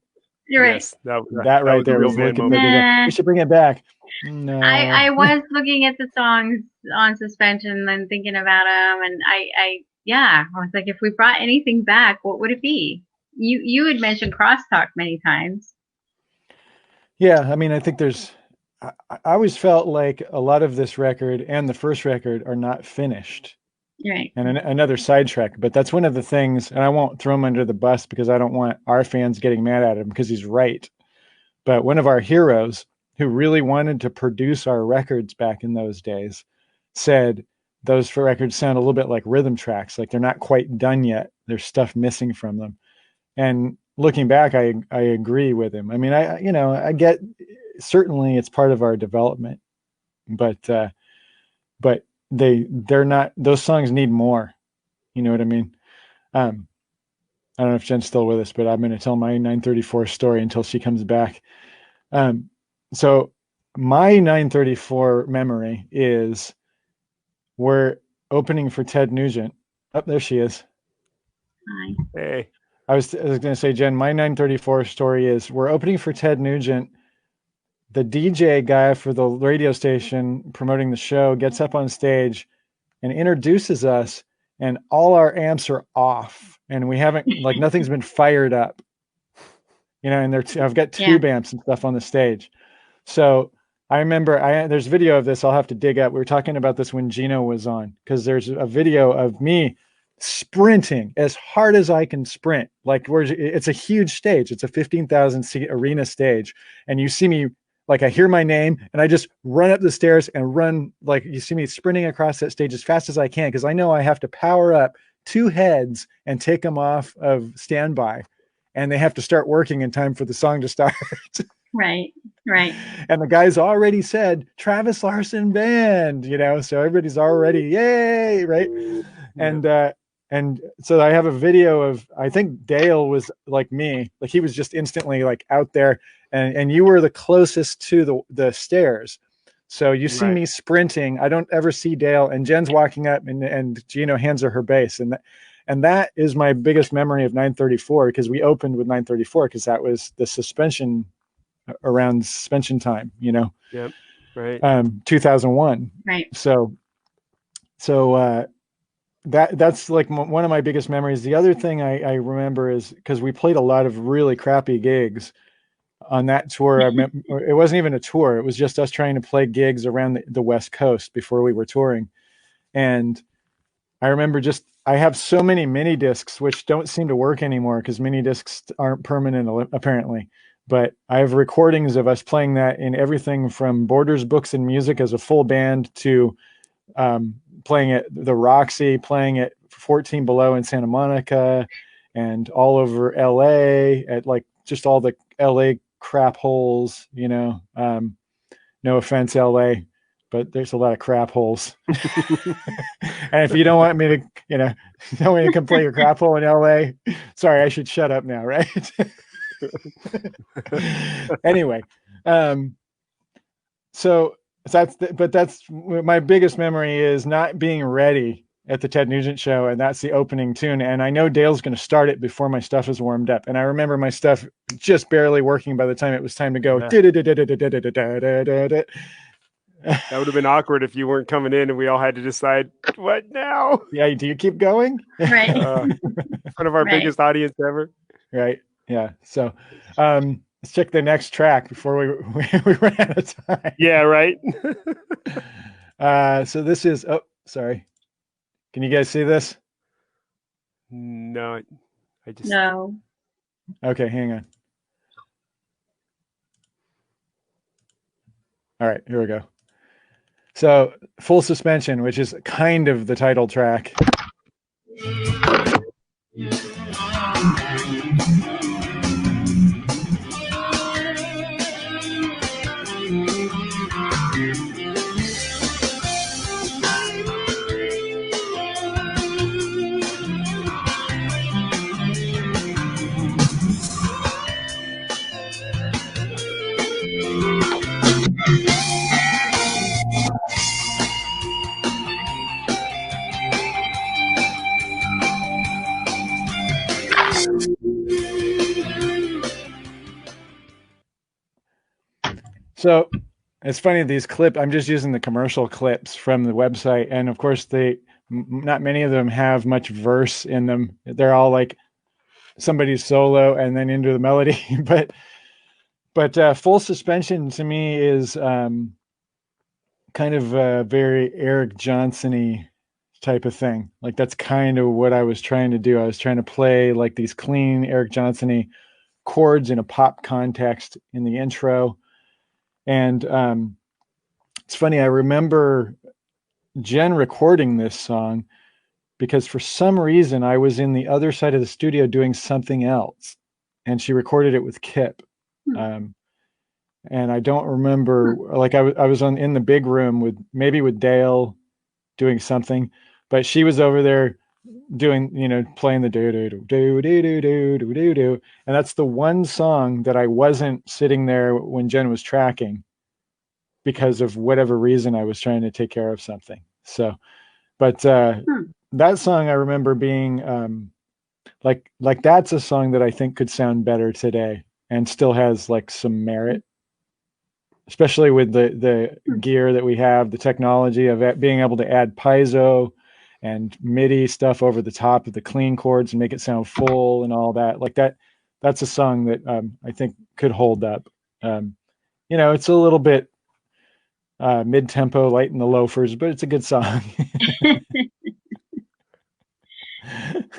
You're right. Yes, that right was there was looking the van. We should bring it back. No. I was looking at the songs on suspension and thinking about them, and I was like, if we brought anything back, what would it be? You had mentioned crosstalk many times. Yeah, I mean, I think I always felt like a lot of this record and the first record are not finished. Right. And another sidetrack, but that's one of the things, and I won't throw him under the bus because I don't want our fans getting mad at him because he's right. But one of our heroes who really wanted to produce our records back in those days said those records sound a little bit like rhythm tracks, like they're not quite done yet. There's stuff missing from them. And looking back, I agree with him. I mean, I get, certainly it's part of our development, but they're not, those songs need more. You know what I mean? I don't know if Jen's still with us, but I'm going to tell my 934 story until she comes back. So my 934 memory is we're opening for Ted Nugent. Oh, there she is. Hi. Hey. I was going to say, Jen, my 934 story is we're opening for Ted Nugent. The DJ guy for the radio station promoting the show gets up on stage and introduces us, and all our amps are off, and we haven't, like, nothing's been fired up, and I've got tube amps and stuff on the stage. So I remember there's video of this I'll have to dig up. We were talking about this when Gino was on, because there's a video of me sprinting as hard as I can sprint. Like, it's a huge stage. It's a 15,000 seat arena stage. And you see me, like, I hear my name and I just run up the stairs and run, like, you see me sprinting across that stage as fast as I can, because I know I have to power up 2 heads and take them off of standby, and they have to start working in time for the song to start. Right. And the guys already said Travis Larson Band, so everybody's already, yay, right? Yeah. And so I have a video of, I think Dale was like me, like he was just instantly like out there, and you were the closest to the stairs. So you see me sprinting. I don't ever see Dale, and Jen's walking up, and Gino hands her her bass. And that is my biggest memory of 934, because we opened with 934 because that was the suspension, around suspension time, Yep. Right. 2001. Right. So that's like one of my biggest memories. The other thing I remember is because we played a lot of really crappy gigs on that tour. It wasn't even a tour. It was just us trying to play gigs around the West Coast before we were touring. And I remember just I have so many mini discs, which don't seem to work anymore because mini discs aren't permanent apparently. But I have recordings of us playing that in everything from Borders Books and Music as a full band to playing at the Roxy, playing at 14 Below in Santa Monica, and all over LA at like just all the LA crap holes, you know. No offense, LA, but there's a lot of crap holes. And if you don't want me to, you know, don't want me to come play your crap hole in LA, sorry, I should shut up now, right? Anyway, so that's my biggest memory is not being ready at the Ted Nugent show, and that's the opening tune. And I know Dale's going to start it before my stuff is warmed up, and I remember my stuff just barely working by the time it was time to go. That would have been awkward if you weren't coming in and we all had to decide what now. Yeah, do you keep going? Right. In front of our biggest audience ever. Right. Yeah. So let's check the next track before we run out of time. Yeah, right. So this is, oh, sorry. Can you guys see this? No, I just. No. Okay, hang on. All right, here we go. So Full Suspension, which is kind of the title track. So it's funny, these clips, I'm just using the commercial clips from the website. And of course, not many of them have much verse in them. They're all like somebody's solo and then into the melody. But Full Suspension to me is kind of a very Eric Johnson-y type of thing. Like that's kind of what I was trying to do. I was trying to play like these clean Eric Johnson-y chords in a pop context in the intro. And it's funny, I remember Jen recording this song because for some reason I was in the other side of the studio doing something else, and she recorded it with Kip. And I don't remember, like I was in the big room with Dale doing something, but she was over there doing, playing the do do do do do do do do do, and that's the one song that I wasn't sitting there when Jen was tracking because of whatever reason I was trying to take care of something. So, but that song I remember being like that's a song that I think could sound better today and still has like some merit, especially with the gear that we have, the technology of being able to add piezo and MIDI stuff over the top of the clean chords and make it sound full and all that. Like that's a song that I think could hold up. It's a little bit mid-tempo, light in the loafers, but it's a good song.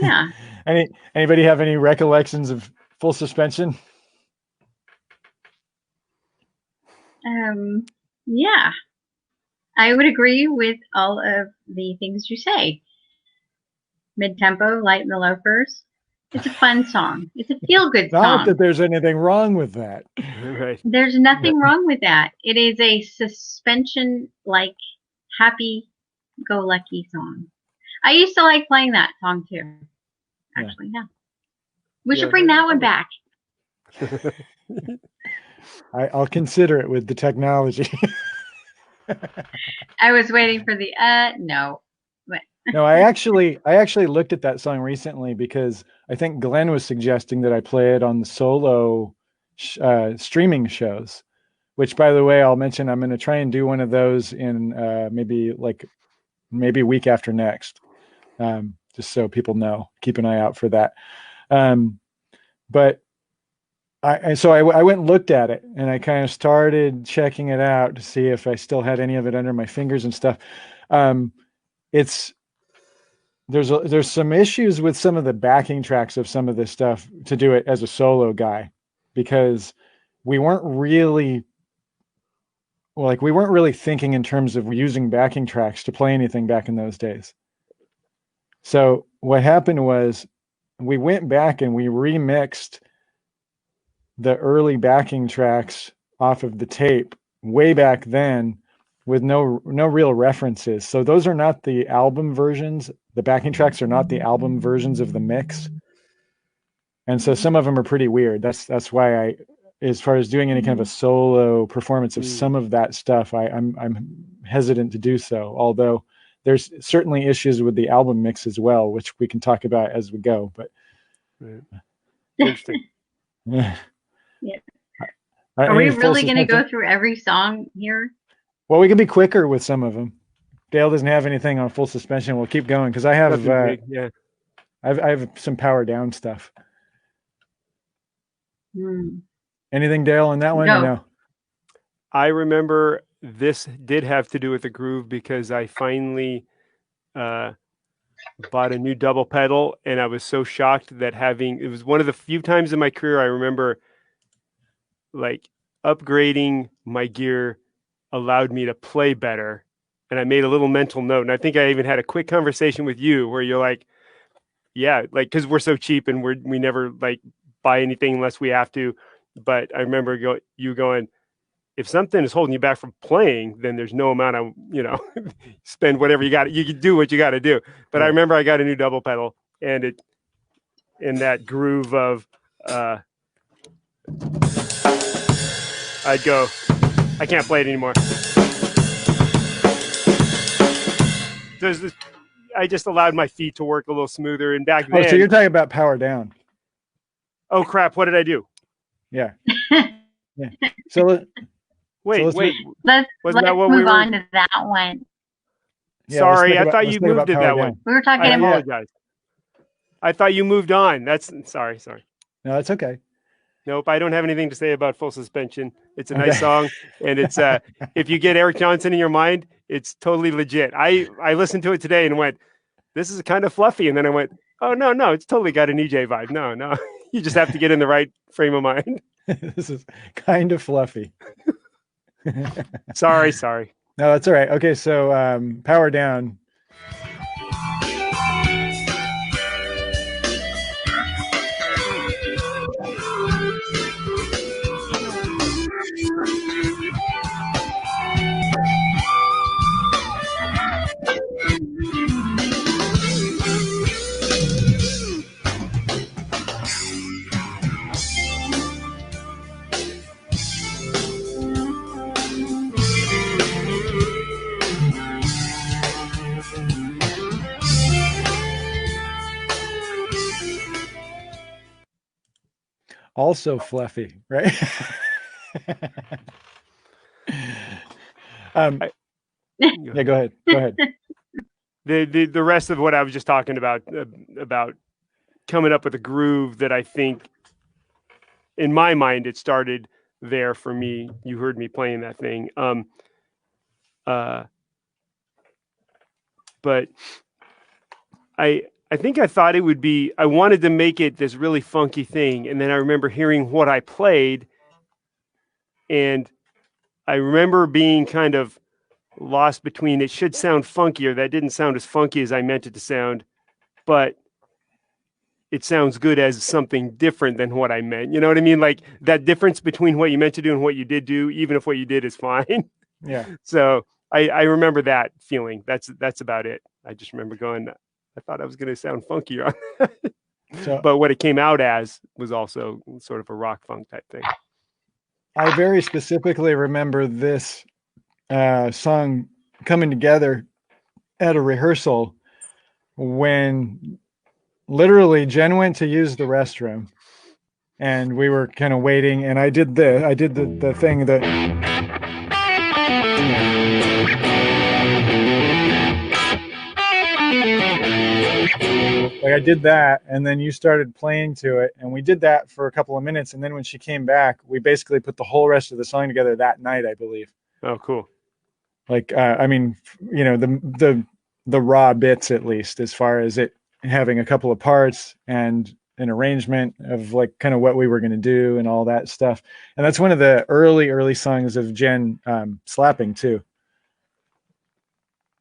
Yeah. Anybody have any recollections of Full Suspension? Yeah, I would agree with all of the things you say. Mid-tempo, light in the loafers. It's a fun song. It's a feel-good song. Not that there's anything wrong with that. Right. There's nothing wrong with that. It is a suspension-like, happy-go-lucky song. I used to like playing that song too. Actually, yeah. We should bring that one back. I'll consider it with the technology. I was waiting for the no. No, I actually looked at that song recently because I think Glenn was suggesting that I play it on the solo streaming shows, which, by the way, I'll mention I'm going to try and do one of those in maybe week after next, just so people know. Keep an eye out for that. But I went and looked at it, and I kind of started checking it out to see if I still had any of it under my fingers and stuff. there's some issues with some of the backing tracks of some of this stuff to do it as a solo guy, because we weren't really thinking in terms of using backing tracks to play anything back in those days. So what happened was we went back and we remixed the early backing tracks off of the tape way back then with no real references. So those are not the album versions. The backing tracks are not the album versions of the mix. And so some of them are pretty weird. That's why I, as far as doing any kind of a solo performance of some of that stuff, I'm hesitant to do so. Although there's certainly issues with the album mix as well, which we can talk about as we go. But interesting. Yeah. Are we really going to go through every song here? Well, we can be quicker with some of them. Dale doesn't have anything on Full Suspension. We'll keep going because I have I have some Power Down stuff. Anything, Dale, on that one? No. Or no? I remember this did have to do with the groove because I finally bought a new double pedal, and I was so shocked that it was one of the few times in my career I remember like upgrading my gear allowed me to play better. And I made a little mental note. And I think I even had a quick conversation with you where you're like, yeah, like, cause we're so cheap and we never like buy anything unless we have to. But I remember you going, if something is holding you back from playing, then there's no amount of, spend whatever you got. You can do what you got to do. But I remember I got a new double pedal, and it in that groove of, I'd go, I can't play it anymore. I just allowed my feet to work a little smoother. And back then. Oh, so you're talking about Power Down. Oh, crap. What did I do? Yeah. Yeah. So wait. Let's move on to that one. Yeah, sorry, I thought you moved to that one. We were talking I about. apologize. I thought you moved on. Sorry. No, that's okay. Nope, I don't have anything to say about Full Suspension. It's a nice song, and it's if you get Eric Johnson in your mind, it's totally legit. I listened to it today and went, this is kind of fluffy, and then I went, oh no, it's totally got an EJ vibe. No, you just have to get in the right frame of mind. This is kind of fluffy. Sorry. No, that's all right. Okay, so Power Down. Also fluffy, right? Yeah, go ahead. The rest of what I was just talking about coming up with a groove that I think, in my mind, it started there for me. You heard me playing that thing. But I think I thought it would be, I wanted to make it this really funky thing. And then I remember hearing what I played, and I remember being kind of lost between it should sound funky or that didn't sound as funky as I meant it to sound, but it sounds good as something different than what I meant. You know what I mean? Like that difference between what you meant to do and what you did do, even if what you did is fine. Yeah. So I remember that feeling. That's about it. I just remember going, I thought I was going to sound funkier. But what it came out as was also sort of a rock funk type thing. I very specifically remember this song coming together at a rehearsal when literally Jen went to use the restroom and we were kind of waiting, and I did the thing that like I did that, and then you started playing to it, and we did that for a couple of minutes, and then when she came back, we basically put the whole rest of the song together that night, I believe. Oh, cool. Like, I mean, the the raw bits, at least as far as it having a couple of parts and an arrangement of like kind of what we were going to do and all that stuff. And that's one of the early songs of Jen slapping too.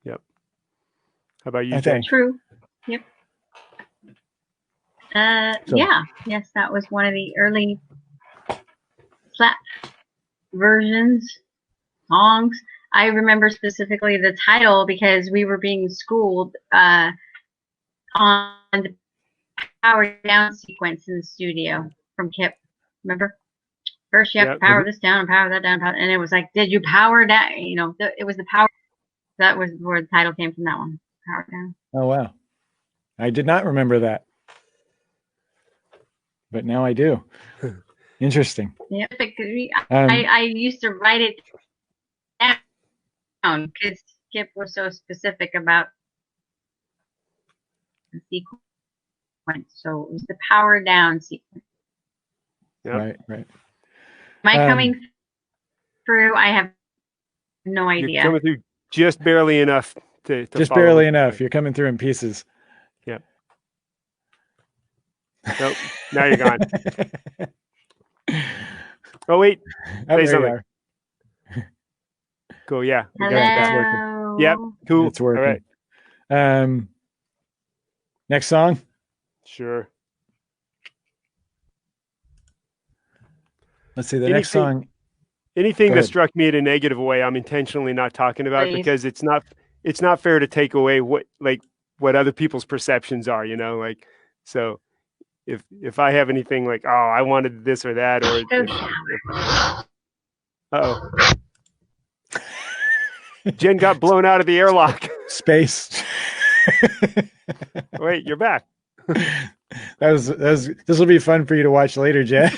Yep. How about you, I Jen? think. True. Yep. So- Yeah. Yes, that was one of the early slap versions, songs. I remember specifically the title because we were being schooled on the power down sequence in the studio from Kip. Remember? First, you have Yep. to power this down and power that down, and it was like, did you power down? You know, it was the power. That was where the title came from. That one, power down. Oh wow, I did not remember that, but now I do. Interesting. Yeah, I used to write it down because Kip was so specific about the sequence. So it was the power down sequence. Yep. Right. Am I coming through? I have no You're idea. coming through just barely enough to Just follow barely what enough. you're You're coming through in pieces. Yep. Nope. Now you're gone. Oh wait. Oh, Say there you something. are. Cool. Yeah. We Hello. got you back. Yep. Cool. It's working. All right. Next song. Sure. Let's see. The next song. Anything Go that ahead. struck me in a negative way, I'm intentionally not talking about Please. because it's not fair to take away what other people's perceptions are, you know, like, so if I have anything like, oh, I wanted this or that, or Jen got blown out of the airlock. Space. Wait, you're back. This will be fun for you to watch later, Jen.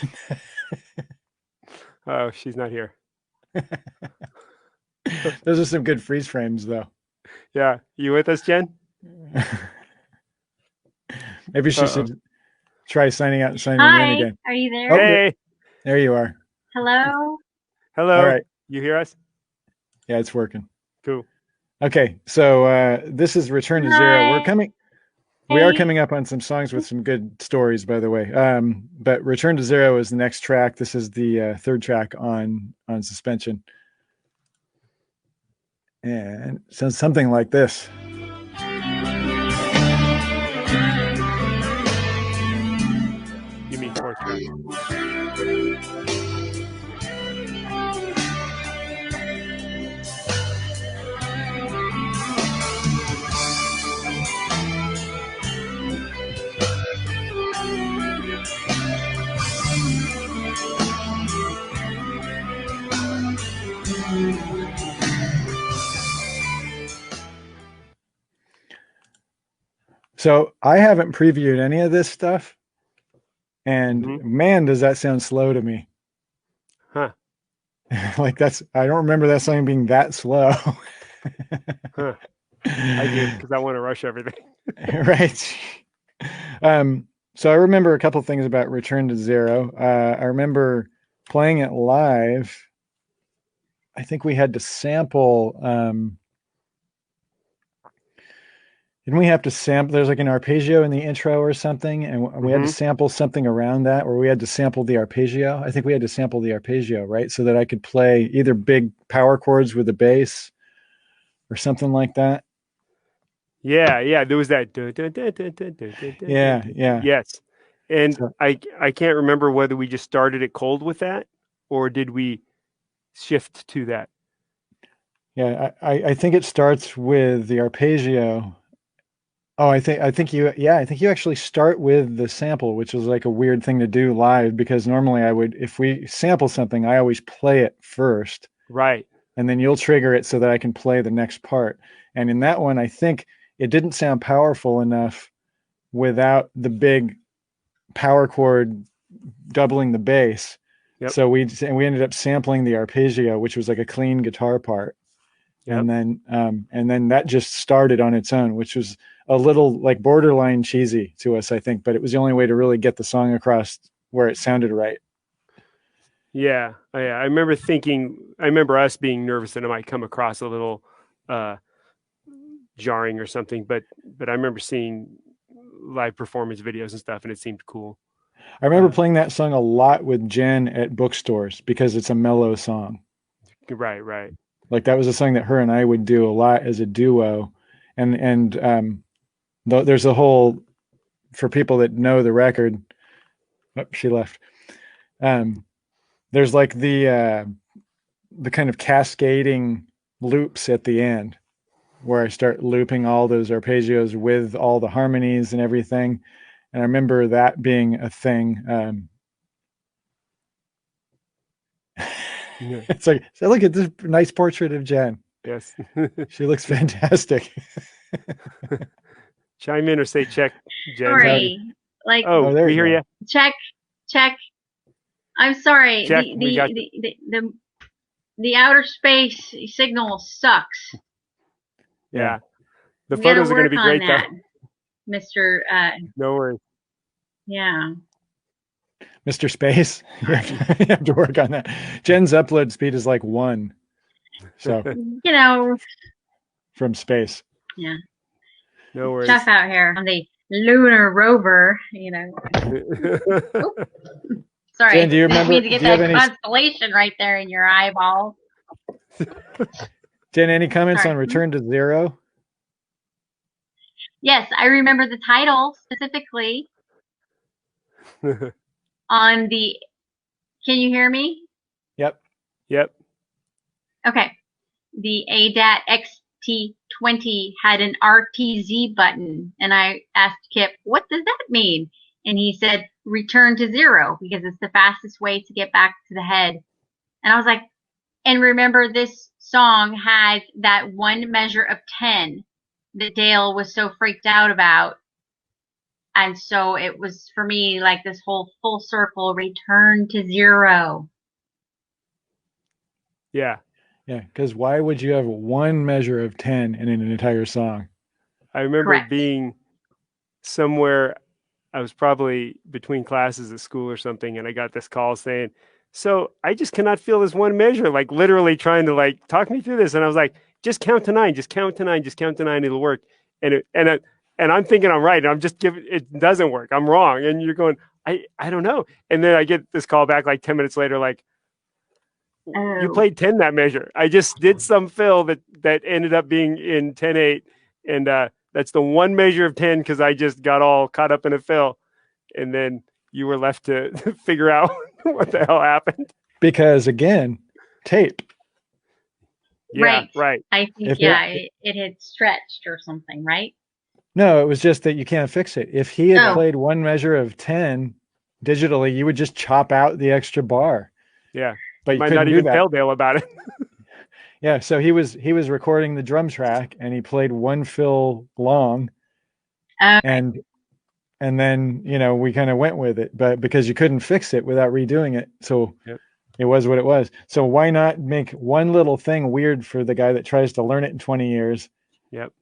Oh, she's not here. Those are some good freeze frames, though. Yeah. You with us, Jen? Maybe she should try signing out and signing Hi, in again. are you there? Oh, Hey. There you are. Hello. Hello. All right. You hear us? Yeah, it's working. Cool. Okay, so this is Return to Zero. Hi. We are Hey. coming up on some songs with some good stories, by the way. But Return to Zero is the next track. This is the third track on Suspension. And so something like this. You mean fourth track? So I haven't previewed any of this stuff. And man, does that sound slow to me. Huh. Like I don't remember that song being that slow. Huh. I do, because I want to rush everything. Right. So I remember a couple things about Return to Zero. I remember playing it live. I think we had to sample. Didn't we have to sample? There's like an arpeggio in the intro or something, and we had to sample something around that, or we had to sample the arpeggio. I think we had to sample the arpeggio, right? So that I could play either big power chords with the bass or something like that. Yeah. There was that. Yeah. Yes. And So- I can't remember whether we just started it cold with that, or did we shift to that? Yeah, I think it starts with the arpeggio. Oh, I think you actually start with the sample, which is like a weird thing to do live, because normally if we sample something, I always play it first. Right. And then you'll trigger it so that I can play the next part. And in that one, I think it didn't sound powerful enough without the big power chord doubling the bass. Yep. So we ended up sampling the arpeggio, which was like a clean guitar part. Yep. And then that just started on its own, which was a little like borderline cheesy to us, I think, but it was the only way to really get the song across where it sounded right. Yeah. I remember us being nervous that it might come across a little jarring or something, but I remember seeing live performance videos and stuff, and it seemed cool. I remember playing that song a lot with Jen at bookstores because it's a mellow song. Right. Like that was a song that her and I would do a lot as a duo. And there's a whole, for people that know the record, oh, she left. There's like the kind of cascading loops at the end where I start looping all those arpeggios with all the harmonies and everything. And I remember that being a thing. It's like, so look at this nice portrait of Jen. Yes. She looks fantastic. Chime in or say check, Jen. Sorry. Like, oh, there we you hear go. you. Check. I'm sorry. Check. The outer space signal sucks. Yeah. The We gotta photos are going to be work on great, that, though. Mr. No worries. Yeah. Mr. Space, you have to work on that. Jen's upload speed is like 1. So, You know. from space. Yeah. No worries. Tough out here on the lunar rover, you know. Sorry, Jen, do you remember? I need to get that constellation right there in your eyeball. Jen, any comments Sorry. on Return to Zero? Yes, I remember the title specifically on the. Can you hear me? Yep. Okay. The ADAT XT20 had an RTZ button, and I asked Kip, "What does that mean?" And he said, "Return to zero," because it's the fastest way to get back to the head. And I was like, and remember, this song had that one measure of 10 that Dale was so freaked out about. And so it was, for me, like this whole full circle return to zero. Yeah. Yeah, because why would you have one measure of 10 in an entire song? I remember Correct. being somewhere, I was probably between classes at school or something, and I got this call saying, "So I just cannot feel this one measure," like literally trying to like talk me through this. And I was like, "Just count to 9, just count to 9, just count to 9, it'll work." And I'm thinking I'm right, and I'm just giving, it doesn't work. I'm wrong. And you're going, I don't know. And then I get this call back like 10 minutes later, like, "You played 10 that measure. I just did some fill that ended up being in 10/8, and that's the one measure of 10 because I just got all caught up in a fill." And then you were left to figure out what the hell happened. Because again, tape. Yeah, right. I think, it had stretched or something, right? No, it was just that you can't fix it. If he had played one measure of 10 digitally, you would just chop out the extra bar. Yeah. But you might couldn't not do even that. tell Dale about it. Yeah, so he was recording the drum track and he played one fill long. And then, you know, we kind of went with it, but because you couldn't fix it without redoing it. So it was what it was. So why not make one little thing weird for the guy that tries to learn it in 20 years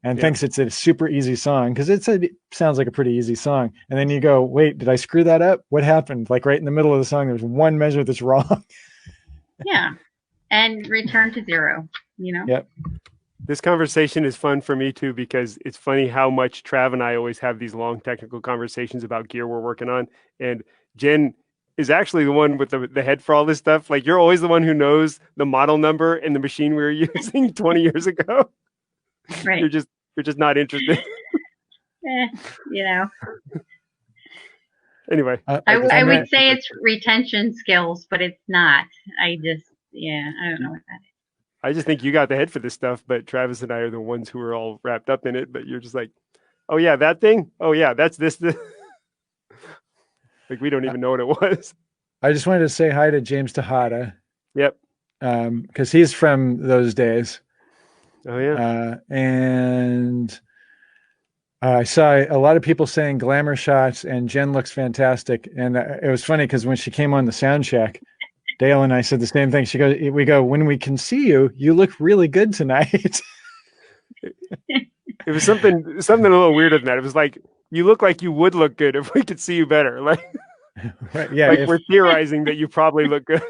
and thinks it's a super easy song? Because it sounds like a pretty easy song. And then you go, wait, did I screw that up? What happened? Like right in the middle of the song, there's one measure that's wrong. Yeah. And return to zero, you know? Yep. This conversation is fun for me too, because it's funny how much Trav and I always have these long technical conversations about gear we're working on. And Jen is actually the one with the head for all this stuff. Like, you're always the one who knows the model number and the machine we were using 20 years ago. Right. You're just not interested. You know. Anyway. I would say it's retention skills, but it's not. I don't know what that is. I just think you got the head for this stuff, but Travis and I are the ones who are all wrapped up in it. But you're just like, "Oh yeah, that thing. Oh yeah, that's this." Like, we don't even know what it was. I just wanted to say hi to James Tejada. Yep. Because he's from those days. Oh yeah. And I saw a lot of people saying glamour shots, and Jen looks fantastic. And it was funny because when she came on the sound check, Dale and I said the same thing. We go, when we can see you, you look really good tonight. It was something a little weirder than that. It was like, you look like you would look good if we could see you better. Like, right, yeah, like we're theorizing that you probably look good.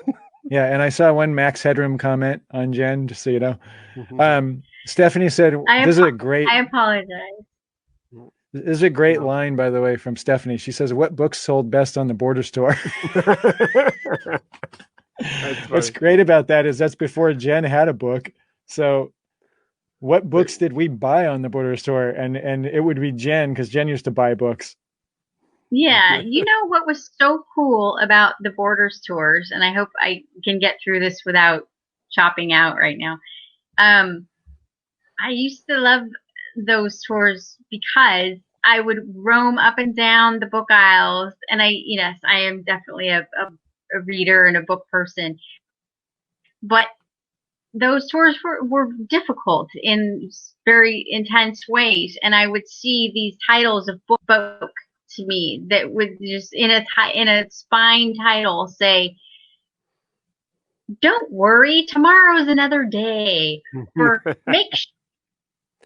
Yeah, and I saw one Max Headroom comment on Jen, just so you know. Stephanie said, "This is a great. I apologize. This is a great line, by the way, from Stephanie. She says, "What books sold best on the Border Store?" What's great about that is that's before Jen had a book. So, what books did we buy on the Border Store? And it would be Jen, because Jen used to buy books. Yeah, you know what was so cool about the Borders tours, and I hope I can get through this without chopping out right now. I used to love those tours because I would roam up and down the book aisles, and yes, I am definitely a reader and a book person, but those tours were difficult in very intense ways, and I would see these titles of book to me that would just in a spine title say, "Don't worry, tomorrow's another day," or "Make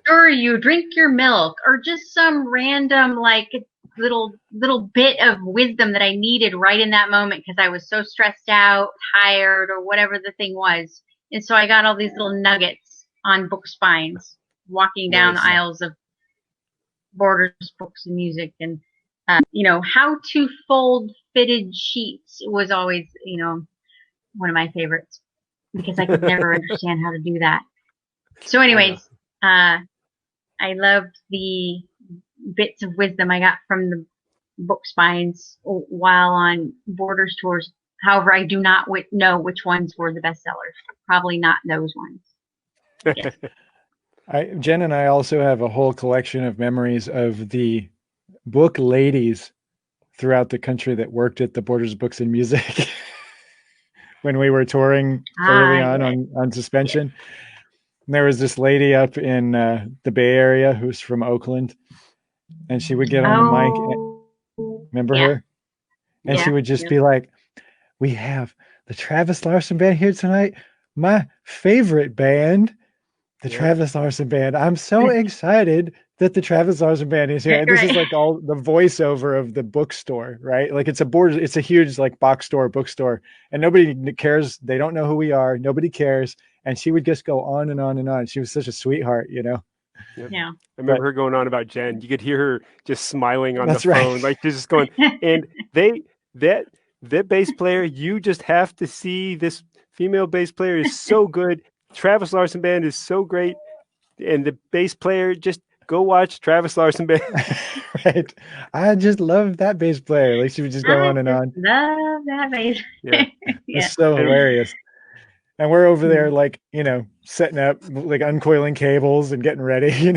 sure you drink your milk," or just some random like little bit of wisdom that I needed right in that moment because I was so stressed out, tired, or whatever the thing was. And so I got all these little nuggets on book spines, walking down the aisles of Borders, Books and Music. And how to fold fitted sheets was always, one of my favorites because I could never understand how to do that. So anyways, I loved the bits of wisdom I got from the book spines while on Borders tours. However, I do not know which ones were the best sellers. Probably not those ones. Jen and I also have a whole collection of memories of the book ladies throughout the country that worked at the Borders Books and Music when we were touring early on Suspension. And there was this lady up in the Bay Area who's from Oakland, and she would get on the mic. Remember her? And she would just be like, "We have the Travis Larson Band here tonight. My favorite band, the Travis Larson Band. I'm so excited that the Travis Larson Band is here." And this is like all the voiceover of the bookstore, right? Like it's a huge like bookstore, and nobody cares. They don't know who we are. Nobody cares. And she would just go on and on and on. She was such a sweetheart, Yep. Yeah. I remember her going on about Jen. You could hear her just smiling on the phone, like just going, and that bass player, you just have to see this female bass player is so good. Travis Larson Band is so great. And the bass player, just go watch Travis Larson Band. Right. I just love that bass player. Like she would just go on and on. Love that bass. Yeah. It's so hilarious. And we're over there, like, setting up, like uncoiling cables and getting ready,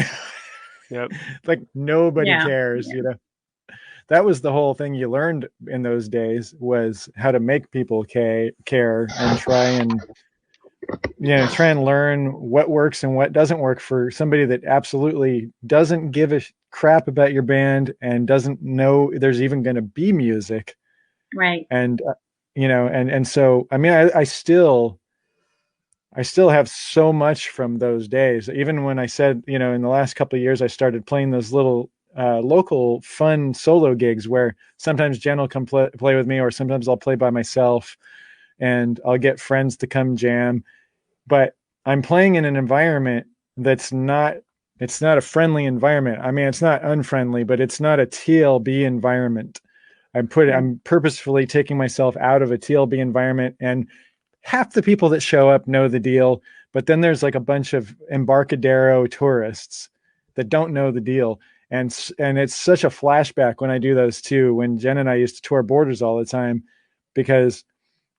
Yep. Like nobody cares, That was the whole thing you learned in those days, was how to make people care and try and learn what works and what doesn't work for somebody that absolutely doesn't give a crap about your band and doesn't know there's even going to be music. Right. And, and so, I mean, I still have so much from those days. Even when I said, in the last couple of years, I started playing those little local fun solo gigs where sometimes Jen will come play with me, or sometimes I'll play by myself, and I'll get friends to come jam. But I'm playing in an environment it's not a friendly environment. I mean, it's not unfriendly, but it's not a TLB environment. I'm purposefully taking myself out of a TLB environment, and half the people that show up know the deal, but then there's like a bunch of Embarcadero tourists that don't know the deal. And it's such a flashback when I do those too, when Jen and I used to tour Borders all the time, because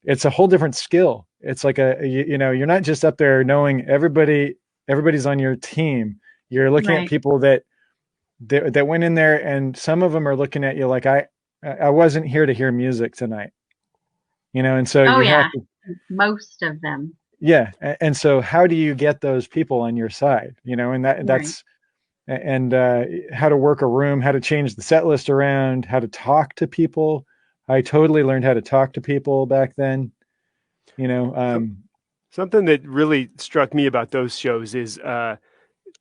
it's a whole different skill. It's like you're not just up there knowing everybody's on your team. You're looking at people that went in there, and some of them are looking at you like, I wasn't here to hear music tonight, and so have to, most of them. Yeah. And so how do you get those people on your side, and that's, and how to work a room, how to change the set list around, how to talk to people. I totally learned how to talk to people back then, Something that really struck me about those shows is,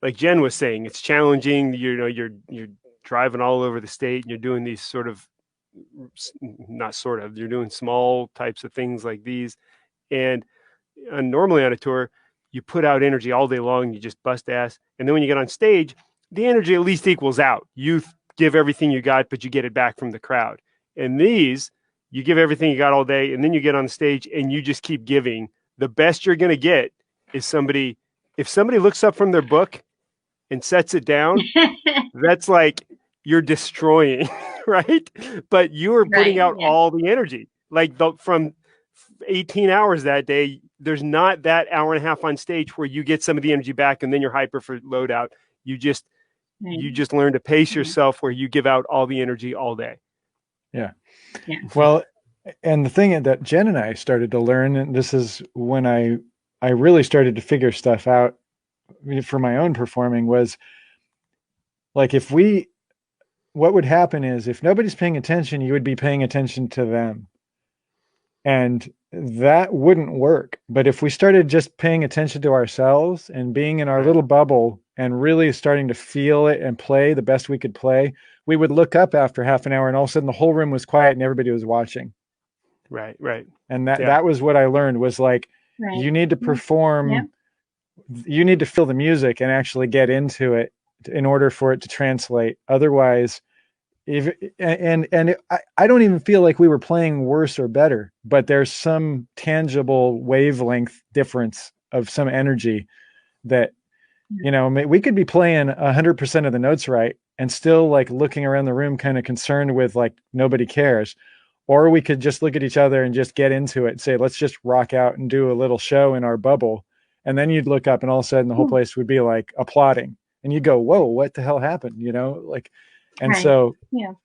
like Jen was saying, it's challenging. You're driving all over the state, and you're doing these you're doing small types of things like these. And normally on a tour, you put out energy all day long, you just bust ass. And then when you get on stage, the energy at least equals out. You give everything you got, but you get it back from the crowd. And these, you give everything you got all day, and then you get on the stage and you just keep giving. The best you're going to get is somebody, if somebody looks up from their book and sets it down, that's like you're destroying, right? But you are putting out all the energy. Like from 18 hours that day, there's not that hour and a half on stage where you get some of the energy back and then you're hyper for loadout. You just learn to pace yourself where you give out all the energy all day. Yeah. Well, and the thing that Jen and I started to learn, and this is when I really started to figure stuff out for my own performing, was like, what would happen is if nobody's paying attention, you would be paying attention to them. And that wouldn't work. But if we started just paying attention to ourselves and being in our little bubble and really starting to feel it and play the best we could play, we would look up after half an hour and all of a sudden the whole room was quiet and everybody was watching. Right. And that was what I learned, was like, you need to perform, you need to feel the music and actually get into it in order for it to translate. Otherwise, I don't even feel like we were playing worse or better, but there's some tangible wavelength difference of some energy that, you know, we could be playing 100% of the notes right and still like looking around the room kind of concerned with like nobody cares. Or we could just look at each other and just get into it and say, let's just rock out and do a little show in our bubble. And then you'd look up and all of a sudden the whole place would be like applauding. And you go, whoa, what the hell happened? You know, like, and so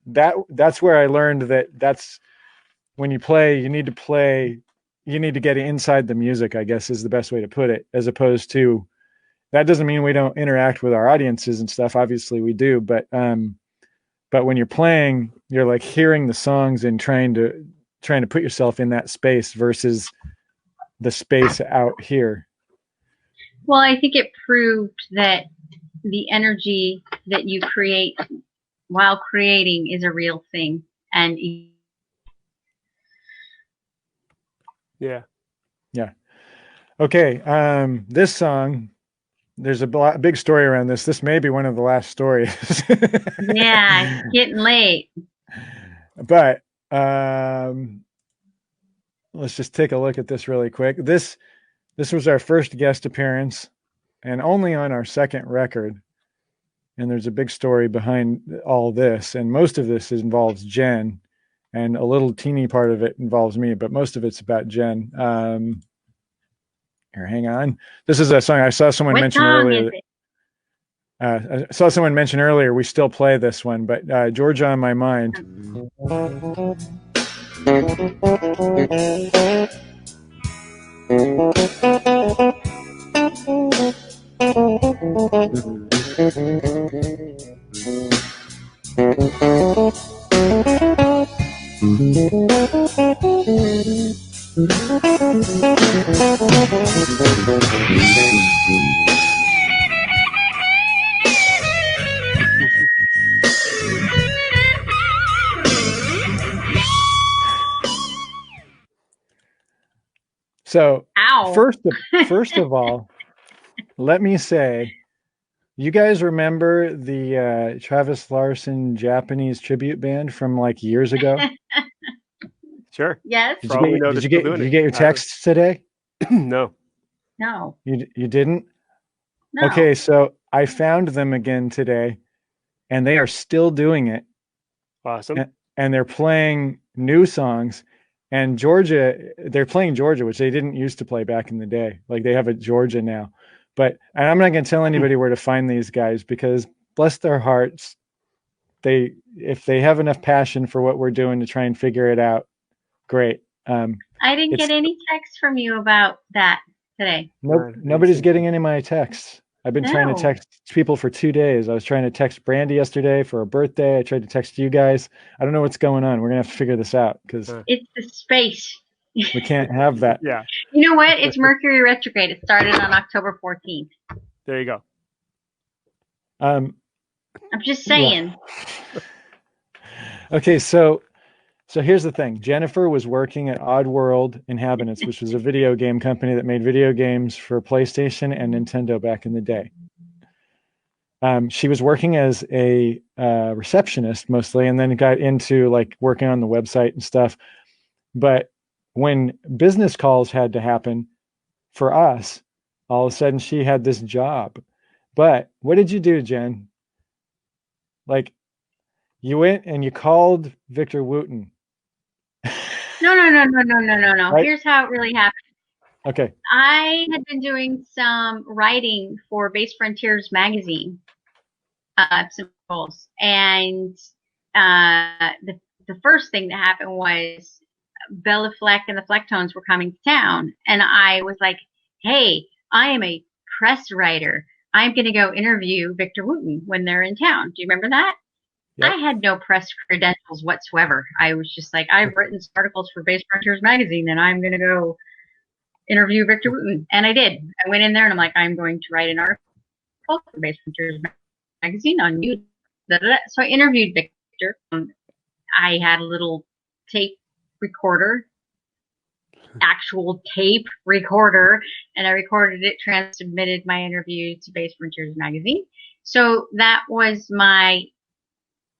that's where I learned that's when you play, you need to get inside the music, I guess is the best way to put it, as opposed to, that doesn't mean we don't interact with our audiences and stuff. Obviously we do, but when you're playing, you're like hearing the songs and trying to put yourself in that space versus the space out here. Well, I think it proved that the energy that you create while creating is a real thing. And yeah. Okay. This song, there's a big story around this. This may be one of the last stories. Yeah, it's getting late. But let's just take a look at this really quick. This was our first guest appearance and only on our second record. And there's a big story behind all this. And most of this involves Jen, and a little teeny part of it involves me, but most of it's about Jen. Here, hang on. This is a song I saw someone mention earlier. I saw someone mention earlier, we still play this one, but Georgia on My Mind. So first of all, let me say, you guys remember the Travis Larson Japanese tribute band from like years ago? Sure. Yes. Did you get your texts today? No. You didn't? No. Okay, so I found them again today, and they are still doing it. Awesome. And they're playing new songs. And they're playing Georgia, which they didn't used to play back in the day. Like they have a Georgia now. But I'm not going to tell anybody where to find these guys, because bless their hearts, if they have enough passion for what we're doing to try and figure it out, great. I didn't get any text from you about that today. Nope, nobody's getting any of my texts. I've been trying to text people for 2 days. I was trying to text Brandy yesterday for her birthday. I tried to text you guys. I don't know what's going on. We're going to have to figure this out, because it's the space. We can't have that. Yeah. You know what? It's Mercury retrograde. It started on October 14th. There you go. I'm just saying. Yeah. Okay, so So here's the thing. Jennifer was working at Oddworld Inhabitants, which was a video game company that made video games for PlayStation and Nintendo back in the day. She was working as a receptionist mostly, and then got into like working on the website and stuff. But when business calls had to happen for us, all of a sudden she had this job. But what did you do, Jen? Like, you went and you called Victor Wooten. No. Right? Here's how it really happened. Okay. I had been doing some writing for Base Frontiers magazine, some goals, and the first thing that happened was Bella Fleck and the Flecktones were coming to town, and I was like, "Hey, I am a press writer. I'm going to go interview Victor Wooten when they're in town." Do you remember that? Yep. I had no press credentials whatsoever. I was just like, I've written some articles for Base Frontiers magazine, and I'm going to go interview Victor Wooten. And I did. I went in there and I'm like, I'm going to write an article for Base Frontiers magazine on you. So I interviewed Victor. I had a little tape recorder, actual tape recorder, and I recorded it, transmitted my interview to Base Frontiers magazine. So that was my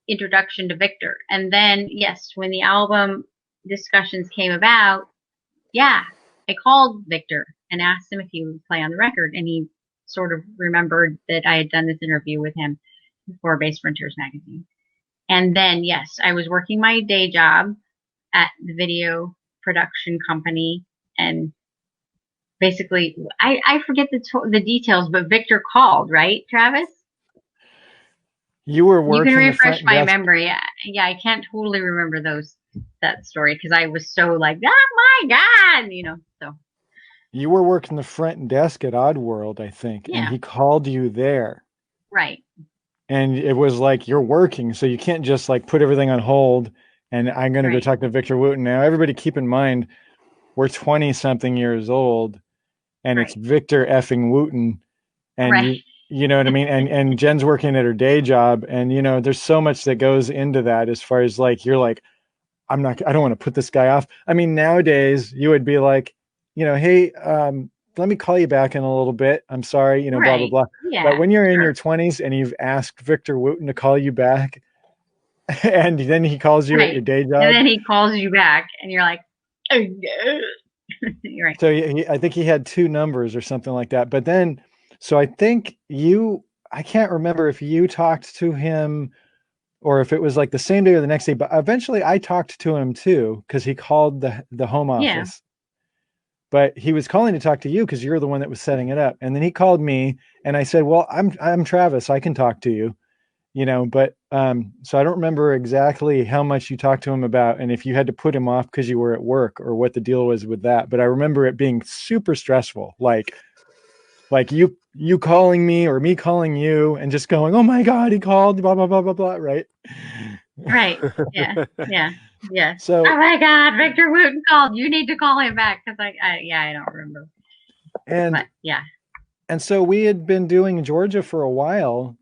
introduction to Victor. And then, yes, when the album discussions came about, I called Victor and asked him if he would play on the record, and he sort of remembered that I had done this interview with him for Base Frontiers magazine. And then, yes, I was working my day job at the video production company, and basically, I forget the details, but Victor called, right, Travis? You were working. You can refresh my memory. Yeah, I can't totally remember that story because I was so like, oh my God, so. You were working the front desk at Oddworld, I think, and he called you there. Right. And it was like, you're working, so you can't just like put everything on hold and I'm going to go talk to Victor Wooten. Now, everybody keep in mind, we're 20 something years old and it's Victor effing Wooten. And you know what I mean? And Jen's working at her day job. And, there's so much that goes into that as far as like, you're like, I don't want to put this guy off. I mean, nowadays you would be like, hey, let me call you back in a little bit. I'm sorry, blah, blah, blah. Yeah, but when you're in your 20s and you've asked Victor Wooten to call you back and then he calls you at your day job. And then he calls you back and you're like, oh, no. You're right. So I think he had 2 numbers or something like that. But then, so I think I can't remember if you talked to him or if it was like the same day or the next day, but eventually I talked to him too, because he called the home office. Yeah. But he was calling to talk to you because you're the one that was setting it up. And then he called me and I said, well, I'm Travis. I can talk to you, but so I don't remember exactly how much you talked to him about and if you had to put him off because you were at work or what the deal was with that. But I remember it being super stressful. Like you calling me or me calling you and just going, oh my God, he called, blah, blah, blah, blah, blah. Right. Right. Yeah. So, oh my God, Victor Wooten called. You need to call him back. Cause I don't remember. And so we had been doing Georgia for a while.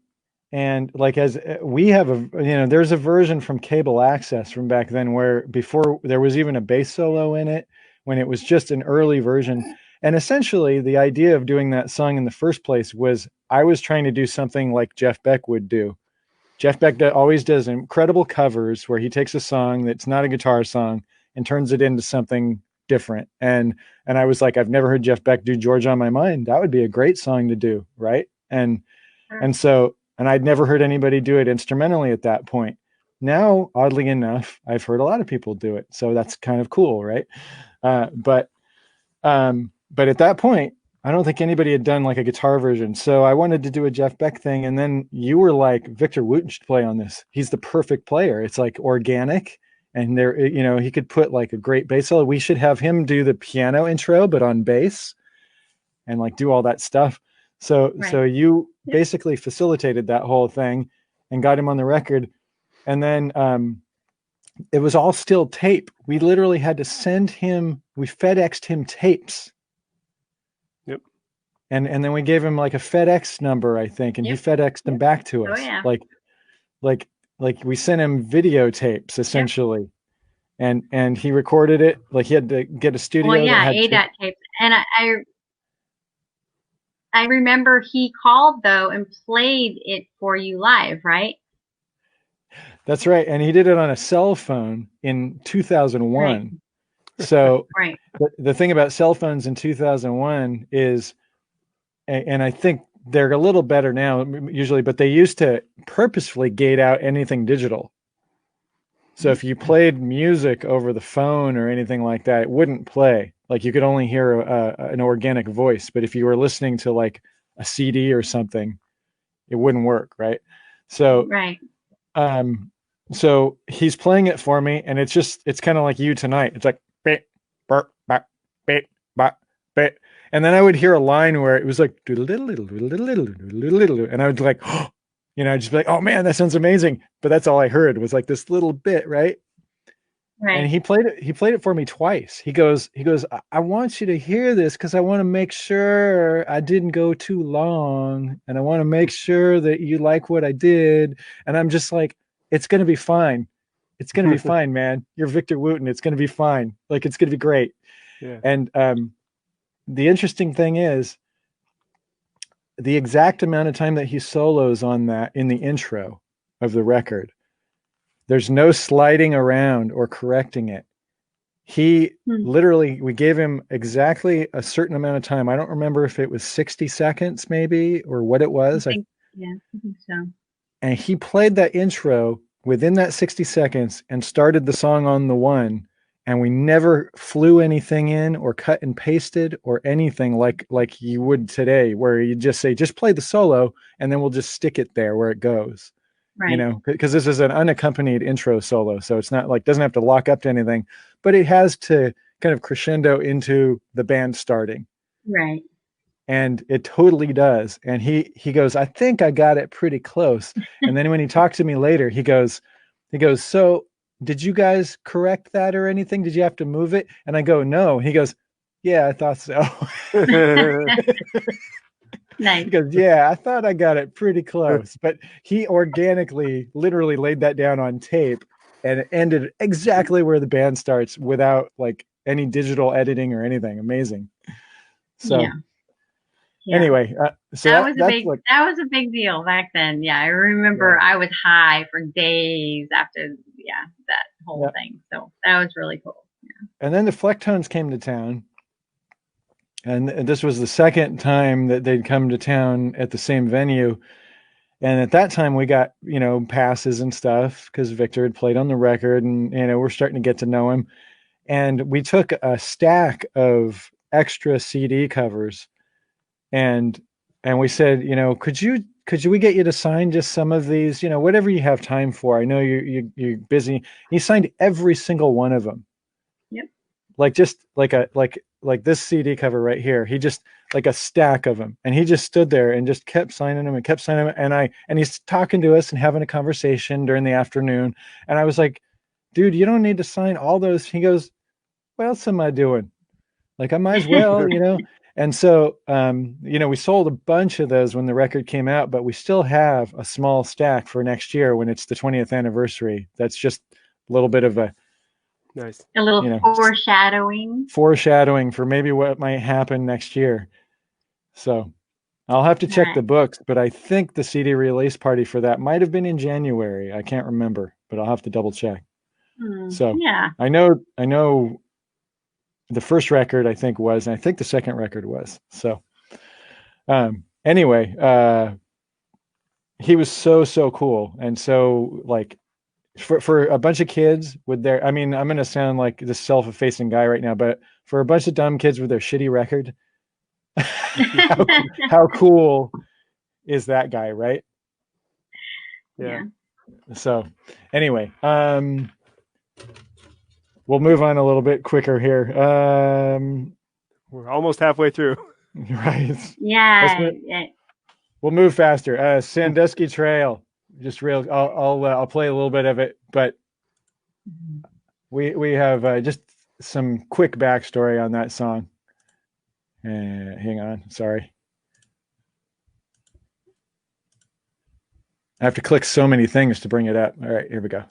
And like, as we have there's a version from Cable Access from back then where before there was even a bass solo in it, when it was just an early version. And essentially the idea of doing that song in the first place was I was trying to do something like Jeff Beck would do. Jeff Beck always does incredible covers where he takes a song that's not a guitar song and turns it into something different. And I was like, I've never heard Jeff Beck do Georgia on My Mind. That would be a great song to do. Right. And I'd never heard anybody do it instrumentally at that point. Now, oddly enough, I've heard a lot of people do it. So that's kind of cool. Right. But at that point, I don't think anybody had done like a guitar version. So I wanted to do a Jeff Beck thing. And then you were like, Victor Wooten should play on this. He's the perfect player. It's like organic. And there, he could put like a great bass solo. We should have him do the piano intro, but on bass and like do all that stuff. So you basically facilitated that whole thing and got him on the record. And then it was all still tape. We literally had to we FedExed him tapes. Yep. And then we gave him like a FedEx number, I think, and he FedExed them back to us. Oh, yeah. Like we sent him videotapes essentially. and he recorded it. Like he had to get a studio. Well, that yeah, had ADAT tapes. And I remember he called though and played it for you live, right? That's right. And he did it on a cell phone in 2001. Right. So Right. the thing about cell phones in 2001 is, and I think they're a little better now usually, but they used to purposefully gate out anything digital. So if you played music over the phone or anything like that, it wouldn't play. Like you could only hear an organic voice. But if you were listening to like a CD or something, it wouldn't work, right? So Right. so he's playing it for me, and it's kind of like you tonight. It's like bit, burp, bop, bit, bop, bit. And then I would hear a line where it was like and I would like, you know, I'd just be like, oh man, that sounds amazing. But that's all I heard was like this little bit, right? Right. And he played it for me twice. He goes, I want you to hear this because I want to make sure I didn't go too long, and I want to make sure that you like what I did. And I'm just like, it's gonna be fine. It's gonna be fine, man. You're Victor Wooten. It's gonna be fine. Like it's gonna be great. Yeah. And the interesting thing is the exact amount of time that he solos on that in the intro of the record. There's no sliding around or correcting it. He literally, we gave him exactly a certain amount of time. I don't remember if it was 60 seconds maybe or what it was. I think so. And he played that intro within that 60 seconds and started the song on the one. And we never flew anything in or cut and pasted or anything like you would today, where you just say, just play the solo and then we'll just stick it there where it goes. Right. You know, because this is an unaccompanied intro solo. So it's not like, doesn't have to lock up to anything, but it has to kind of crescendo into the band starting. Right. And it totally does. And he goes, I think I got it pretty close. And then when he talked to me later, he goes, so did you guys correct that or anything? Did you have to move it? And I go, no. He goes, yeah, I thought so. Nice. He goes, yeah, I thought I got it pretty close. But he organically, literally laid that down on tape, and it ended exactly where the band starts without like any digital editing or anything. Amazing. So anyway, so that was a big deal back then. Yeah, I remember I was high for days after that whole thing. So that was really cool. Yeah. And then the Flecktones came to town. And this was the second time that they'd come to town at the same venue. And at that time we got, you know, passes and stuff because Victor had played on the record, and, you know, we're starting to get to know him. And we took a stack of extra CD covers and we said, you know, could we get you to sign just some of these, you know, whatever you have time for. I know you're busy. He signed every single one of them. Yep. Like just like this CD cover right here. He just like a stack of them, and he just stood there and just kept signing them and kept signing them. And he's talking to us and having a conversation during the afternoon. And I was like, dude, you don't need to sign all those. He goes, what else am I doing? Like I might as well, you know? And so, you know, we sold a bunch of those when the record came out, but we still have a small stack for next year when it's the 20th anniversary. That's just a little bit of a nice, a little, you know, foreshadowing for maybe what might happen next year. So I'll have to check the books, but I think the CD release party for that might have been in January. I can't remember, but I'll have to double check. So yeah, I know the first record I think was, and I think the second record was. So anyway, he was so cool. And so like for a bunch of kids with their, I mean, I'm going to sound like this self-effacing guy right now, but for a bunch of dumb kids with their shitty record, how cool is that guy, right? Yeah. So anyway, we'll move on a little bit quicker here. We're almost halfway through. Right. Yeah. We'll move faster. Sandusky Trail. Just real. I'll play a little bit of it, but we have just some quick backstory on that song. Hang on. Sorry. I have to click so many things to bring it up. All right, here we go.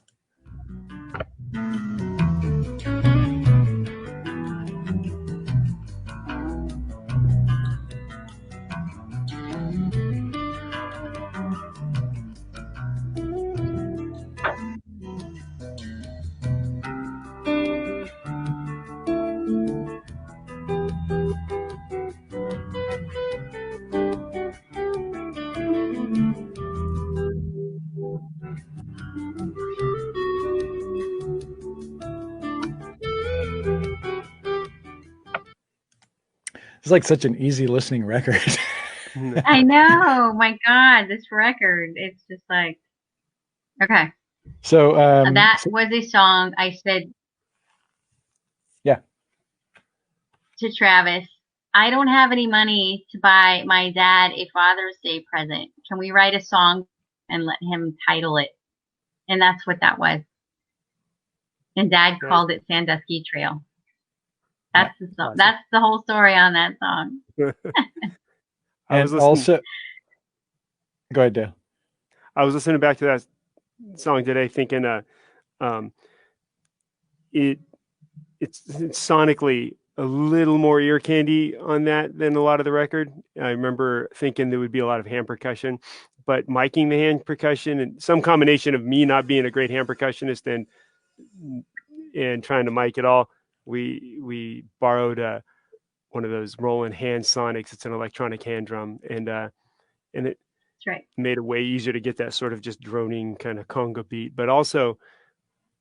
It's like such an easy listening record. I know. My God, this record. It's just like, okay. So That was a song I said. Yeah. To Travis, I don't have any money to buy my dad a Father's Day present. Can we write a song and let him title it? And that's what that was. And Dad called it Sandusky Trail. That's the song. Awesome. That's the whole story on that song. I was listening. Also, go ahead, Dale. I was listening back to that song today, thinking, it's sonically a little more ear candy on that than a lot of the record. I remember thinking there would be a lot of hand percussion, but miking the hand percussion and some combination of me not being a great hand percussionist and trying to mic it all. We borrowed one of those Roland hand sonics. It's an electronic hand drum, and it made it way easier to get that sort of just droning kind of conga beat. But also,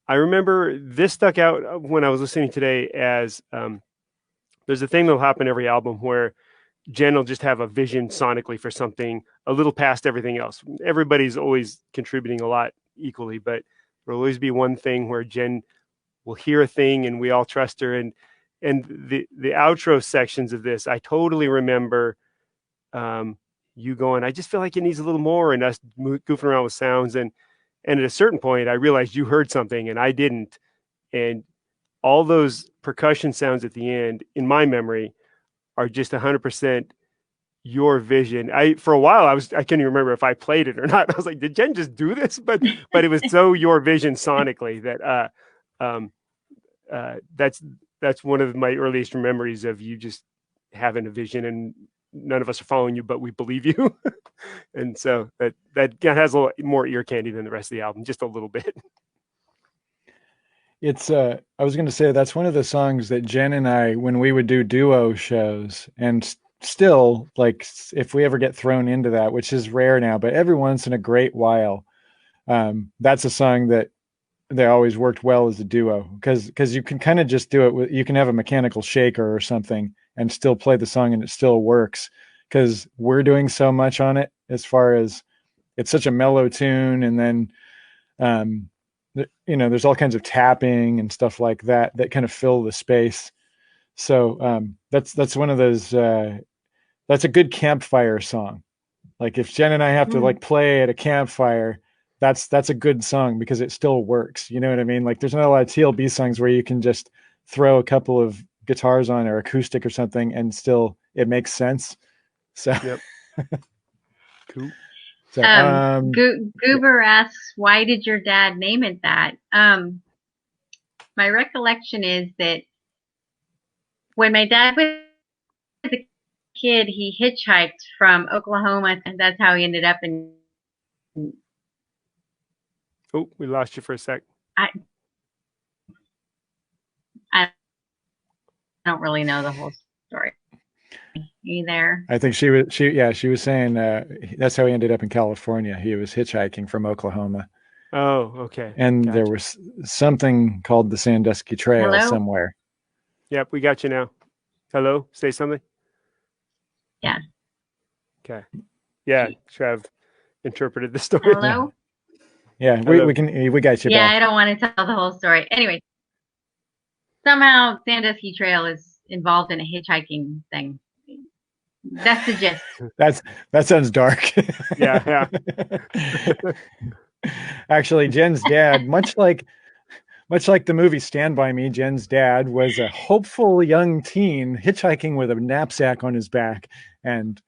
I remember this stuck out when I was listening today as there's a thing that'll happen every album where Jen will just have a vision sonically for something a little past everything else. Everybody's always contributing a lot equally, but there'll always be one thing where Jen will hear a thing and we all trust her. And the outro sections of this, I totally remember you going, I just feel like it needs a little more, and us goofing around with sounds. And at a certain point, I realized you heard something and I didn't. And all those percussion sounds at the end, in my memory, are just 100% your vision. For a while, I couldn't even remember if I played it or not. I was like, did Jen just do this? But it was so your vision sonically that that's one of my earliest memories of you just having a vision, and none of us are following you, but we believe you. And so that has a little more ear candy than the rest of the album, just a little bit. It's I was going to say that's one of the songs that Jen and I, when we would do duo shows, and still, like, if we ever get thrown into that, which is rare now, but every once in a great while, that's a song that they always worked well as a duo, because you can kind of just do it with, you can have a mechanical shaker or something and still play the song and it still works, because we're doing so much on it, as far as it's such a mellow tune, and then there's all kinds of tapping and stuff like that kind of fill the space. So that's one of those that's a good campfire song. Like if Jen and I have to like play at a campfire, that's a good song because it still works. You know what I mean? Like there's not a lot of TLB songs where you can just throw a couple of guitars on or acoustic or something and still it makes sense. So yep. Cool. So, Goober asks, why did your dad name it that? My recollection is that when my dad was a kid, he hitchhiked from Oklahoma, and that's how he ended up in. Oh, we lost you for a sec. I don't really know the whole story. Are you there? I think she was saying that's how he ended up in California. He was hitchhiking from Oklahoma. Oh, okay. And gotcha. There was something called the Sandusky Trail somewhere. Yep, we got you now. Hello, say something. Yeah. Okay. Yeah, Trev interpreted the story. Hello. Yeah, we got you. Yeah, back. I don't want to tell the whole story. Anyway, somehow Sandusky Trail is involved in a hitchhiking thing. That's the gist. That sounds dark. Yeah. Actually, Jen's dad, much like the movie Stand By Me, Jen's dad was a hopeful young teen hitchhiking with a knapsack on his back, and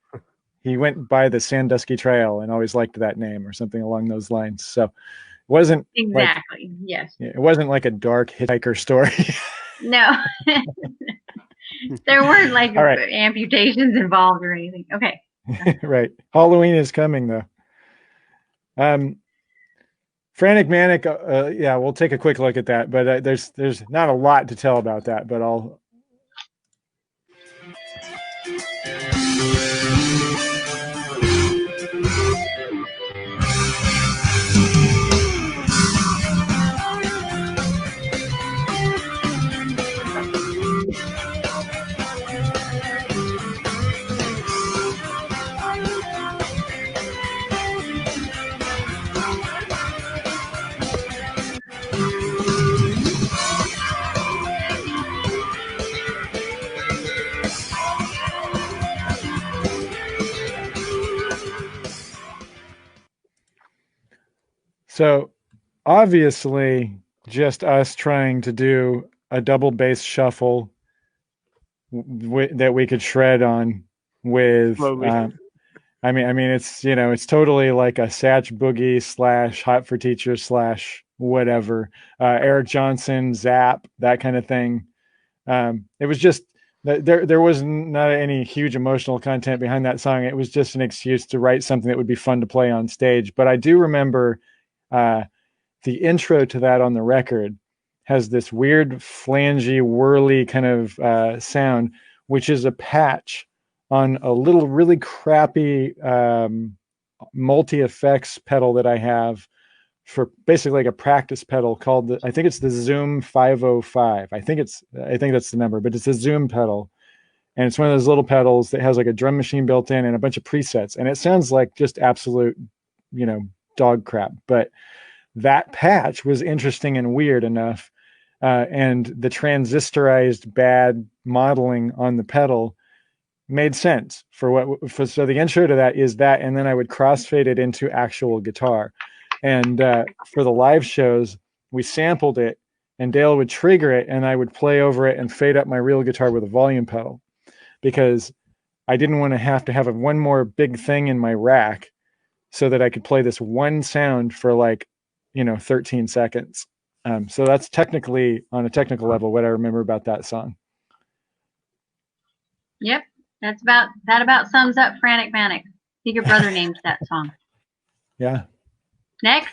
he went by the Sandusky Trail and always liked that name or something along those lines. So it wasn't exactly yes. It wasn't like a dark hitchhiker story. No. There weren't like amputations involved or anything. Okay. Right. Halloween is coming though. Frantic Manic. Yeah, we'll take a quick look at that, but there's not a lot to tell about that, but I'll. So obviously just us trying to do a double bass shuffle that we could shred on with Slowly. I mean it's it's totally like a Satch Boogie / Hot for Teacher / whatever, Eric Johnson, Zap, that kind of thing. It was just there was not any huge emotional content behind that song. It was just an excuse to write something that would be fun to play on stage. But I do remember the intro to that on the record has this weird flangy, whirly kind of sound, which is a patch on a little really crappy multi-effects pedal that I have for basically like a practice pedal called I think it's the Zoom 505. I think that's the number, but it's a Zoom pedal. And it's one of those little pedals that has like a drum machine built in and a bunch of presets. And it sounds like just absolute, dog crap. But that patch was interesting and weird enough. And the transistorized bad modeling on the pedal made sense so the intro to that is that, and then I would crossfade it into actual guitar. And for the live shows, we sampled it, and Dale would trigger it, and I would play over it and fade up my real guitar with a volume pedal, because I didn't want to have one more big thing in my rack so that I could play this one sound for 13 seconds. So that's technically, on a technical level, what I remember about that song. Yep. That about sums up Frantic Manic. I think your brother named that song. Yeah. Next.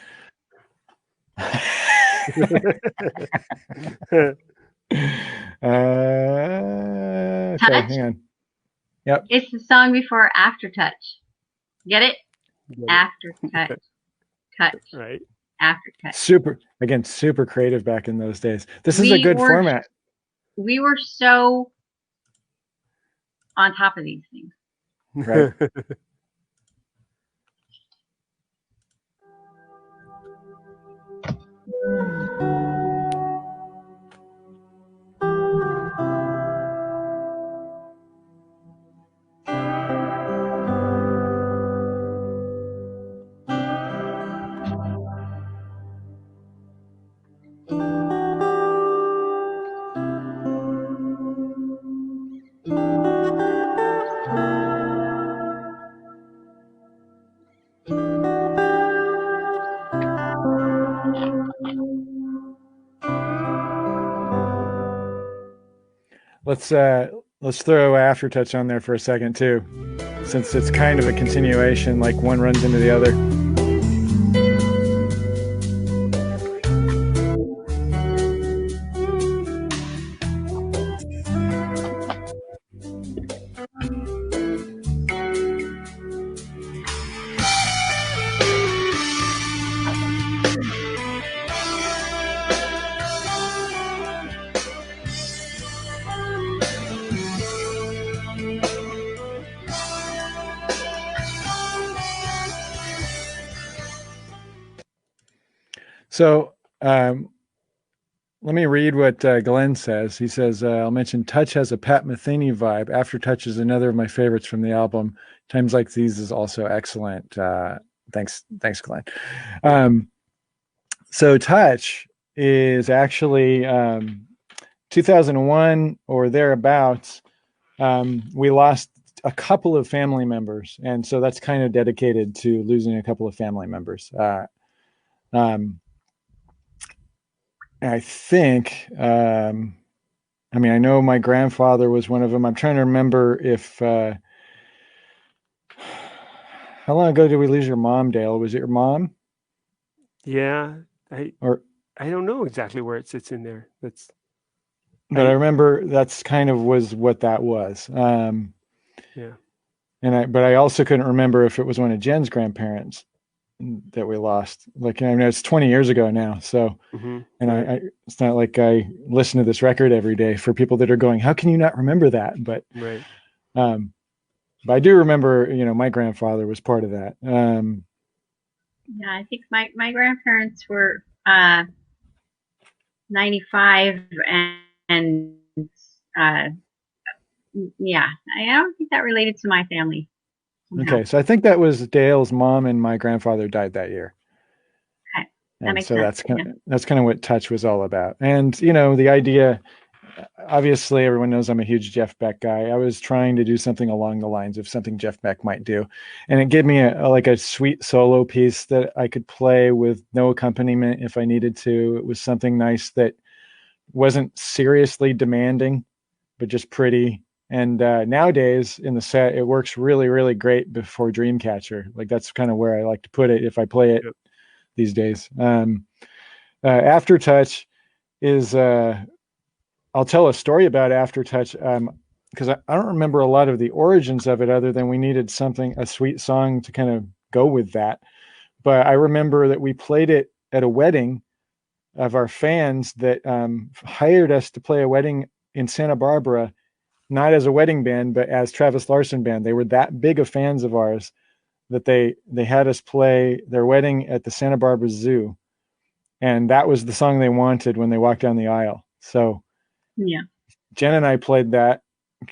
Okay, hang on. Yep. It's the song before Aftertouch. Get it? Aftertouch. Touch. Right. Aftertouch. Super creative back in those days. This is a good format. We were so on top of these things. Right. Let's throw Aftertouch on there for a second too, since it's kind of a continuation, like one runs into the other. So let me read what Glenn says. He says, I'll mention Touch has a Pat Metheny vibe. Aftertouch is another of my favorites from the album. Times Like These is also excellent. Thanks, Glenn. So Touch is actually 2001 or thereabouts. We lost a couple of family members. And so that's kind of dedicated to losing a couple of family members. I think, I know my grandfather was one of them. I'm trying to remember if, how long ago did we lose your mom, Dale? Was it your mom? Yeah. I don't know exactly where it sits in there. But I remember that's kind of was what that was. Yeah. But I also couldn't remember if it was one of Jen's grandparents that we lost. It's 20 years ago now. So, and right. It's not like I listen to this record every day for people that are going, how can you not remember that? But, right. But I do remember, my grandfather was part of that. Yeah, I think my grandparents were 95 and yeah, I don't think that related to my family. Okay, so I think that was Dale's mom and my grandfather died that year. Okay. That And makes so sense. that's kind of what Touch was all about. And the idea, obviously everyone knows I'm a huge Jeff Beck guy. I was trying to do something along the lines of something Jeff Beck might do, and it gave me a sweet solo piece that I could play with no accompaniment if I needed to. It was something nice that wasn't seriously demanding, but just pretty. And nowadays in the set, it works really, really great before Dreamcatcher. Like that's kind of where I like to put it if I play it these days. Aftertouch is I'll tell a story about Aftertouch because I don't remember a lot of the origins of it other than we needed a sweet song to kind of go with that. But I remember that we played it at a wedding of our fans that hired us to play a wedding in Santa Barbara, not as a wedding band, but as Travis Larson Band. They were that big of fans of ours that they had us play their wedding at the Santa Barbara Zoo. And that was the song they wanted when they walked down the aisle. So yeah, Jen and I played that.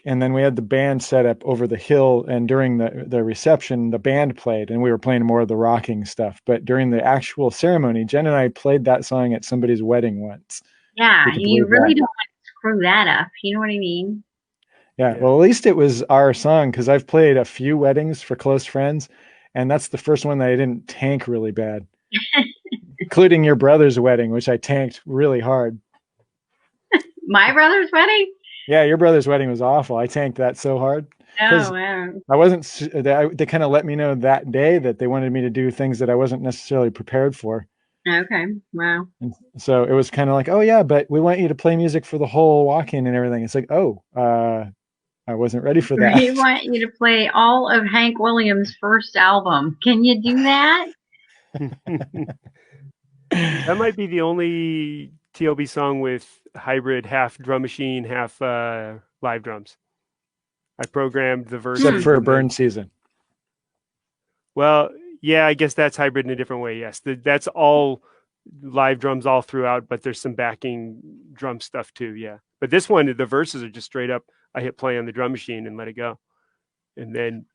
And then we had the band set up over the hill. And during the reception, the band played and we were playing more of the rocking stuff. But during the actual ceremony, Jen and I played that song at somebody's wedding once. Yeah, you really don't want to screw that up. You know what I mean? Yeah, well, at least it was our song because I've played a few weddings for close friends, and that's the first one that I didn't tank really bad, including your brother's wedding, which I tanked really hard. My brother's wedding? Yeah, your brother's wedding was awful. I tanked that so hard. Oh, wow. I wasn't. They kind of let me know that day that they wanted me to do things that I wasn't necessarily prepared for. Okay, wow. And so it was kind of like, oh yeah, but we want you to play music for the whole walk-in and everything. It's like, oh, I wasn't ready for that. We want you to play all of Hank Williams' first album. Can you do that? That might be the only TLB song with hybrid, half drum machine, half live drums. I programmed the verses. Except for a burn season. Well, yeah, I guess that's hybrid in a different way. Yes, that's all live drums all throughout, but there's some backing drum stuff too. Yeah, but this one, the verses are just straight up. I hit play on the drum machine and let it go, and then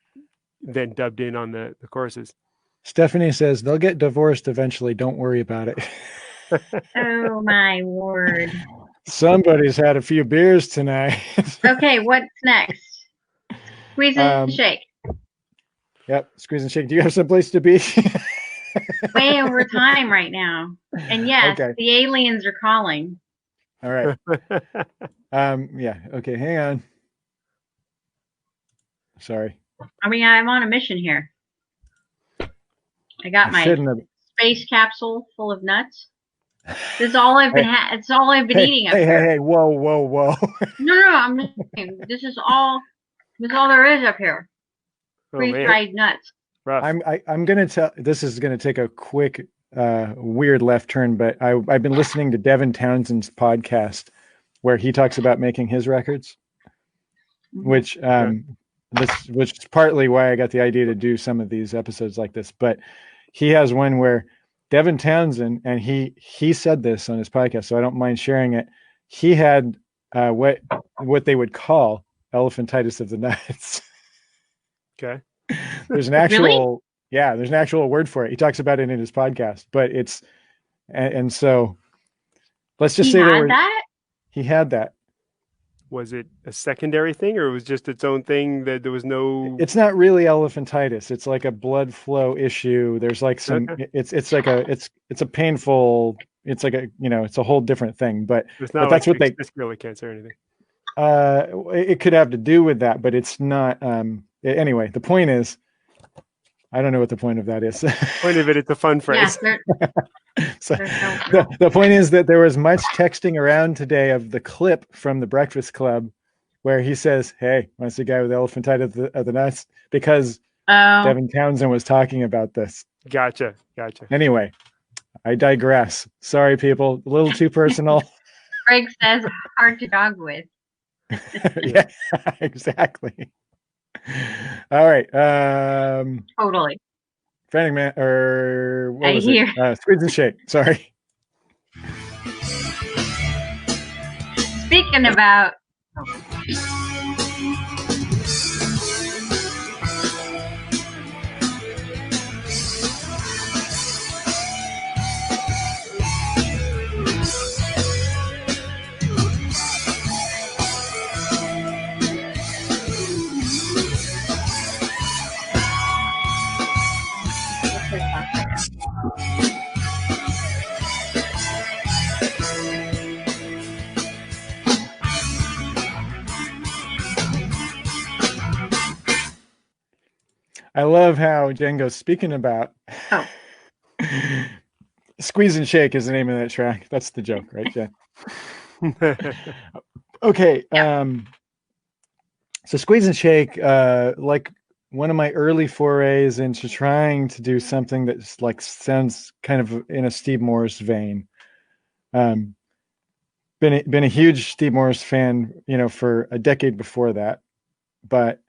dubbed in on the choruses. Stephanie says they'll get divorced eventually. Don't worry about it. Oh my word! Somebody's had a few beers tonight. Okay, what's next? Squeeze and shake. Yep, squeeze and shake. Do you have someplace to be? Way over time right now. And yes, okay. The aliens are calling. All right. Yeah. Okay. Hang on. Sorry. I mean, I'm on a mission here. I got my space capsule full of nuts. This is all I've been. It's all I've been eating up here. Hey! Whoa! No! I'm just saying, this is all there is up here. Freeze-dried nuts. Rough. I'm gonna tell. This is gonna take a quick, weird left turn, but I've been listening to Devin Townsend's podcast where he talks about making his records, which which is partly why I got the idea to do some of these episodes like this. But he has one where Devin Townsend, and he said this on his podcast, so I don't mind sharing it. He had what they would call elephantitis of the nuts. Okay. There's an actual there's an actual word for it. He talks about it in his podcast, but it's and so let's just say he had that. Was it a secondary thing, or it was just its own thing that there was no? It's not really elephantitis. It's like a blood flow issue. There's like some. Okay. It's like a painful. It's like it's a whole different thing. But it's not that's like what testicular cancer or anything. It could have to do with that, but it's not. Anyway, the point is, I don't know what the point of that is. The point of it's a fun phrase. Yeah, so the point is that there was much texting around today of the clip from the Breakfast Club where he says, "Hey, want to see a guy with elephantitis of the nuts?" Because Devin Townsend was talking about this. Gotcha. Anyway, I digress. Sorry, people. A little too personal. Greg says hard to dog with. Yeah, exactly. All right. Totally. Frantic Man, or what was it? Squeeze and Shake. Sorry. Speaking about. I love how Jen goes, speaking about Oh. Squeeze and Shake is the name of that track. That's the joke, right, Jen? Okay. Yeah. So Squeeze and Shake, like one of my early forays into trying to do something that's like sounds kind of in a Steve Morris vein. Um, been a huge Steve Morris fan, for a decade before that, but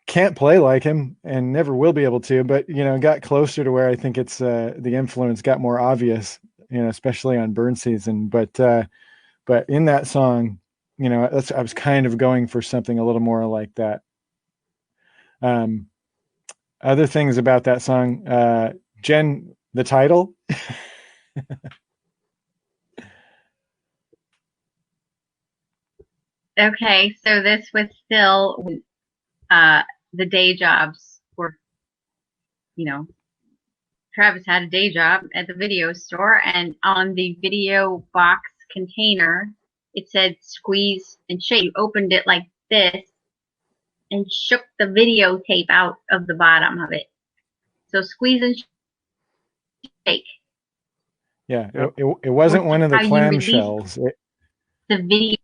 can't play like him and never will be able to. But got closer to where I think it's the influence got more obvious, especially on Burn Season. But in that song, I was kind of going for something a little more like that. Other things about that song, Jen, the title. Okay, so this was still the day jobs were, Travis had a day job at the video store, and on the video box container, it said squeeze and shake. You opened it like this and shook the videotape out of the bottom of it. So squeeze and shake. Yeah, it wasn't one of the How you release clamshells. the video,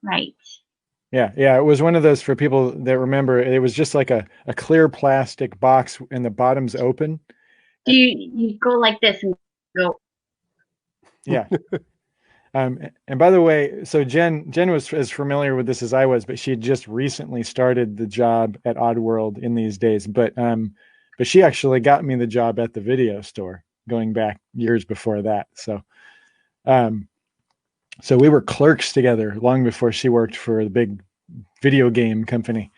right? Yeah, it was one of those, for people that remember, it was just like a clear plastic box and the bottom's open. You go like this and go. Yeah. And by the way, so Jen was as familiar with this as I was, but she had just recently started the job at Oddworld in these days. But she actually got me the job at the video store going back years before that. So we were clerks together long before she worked for the big video game company.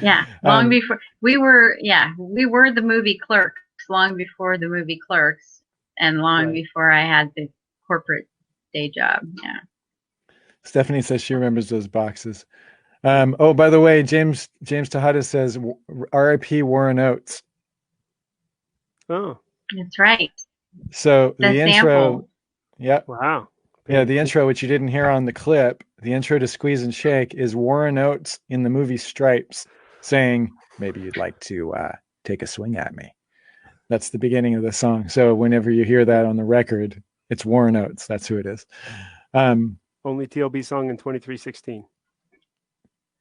Yeah, long before we were the movie Clerks long before the movie Clerks, and long before I had the corporate day job. Yeah. Stephanie says she remembers those boxes. Oh, by the way, James Tejada says R.I.P. Warren Oates. Oh, that's right. So the intro, yeah, wow, yeah, the intro, which you didn't hear on the clip, the intro to Squeeze and Shake is Warren Oates in the movie Stripes saying, "Maybe you'd like to take a swing at me." That's the beginning of the song. So whenever you hear that on the record, it's Warren Oates. That's who it is. Only TLB song in 2316.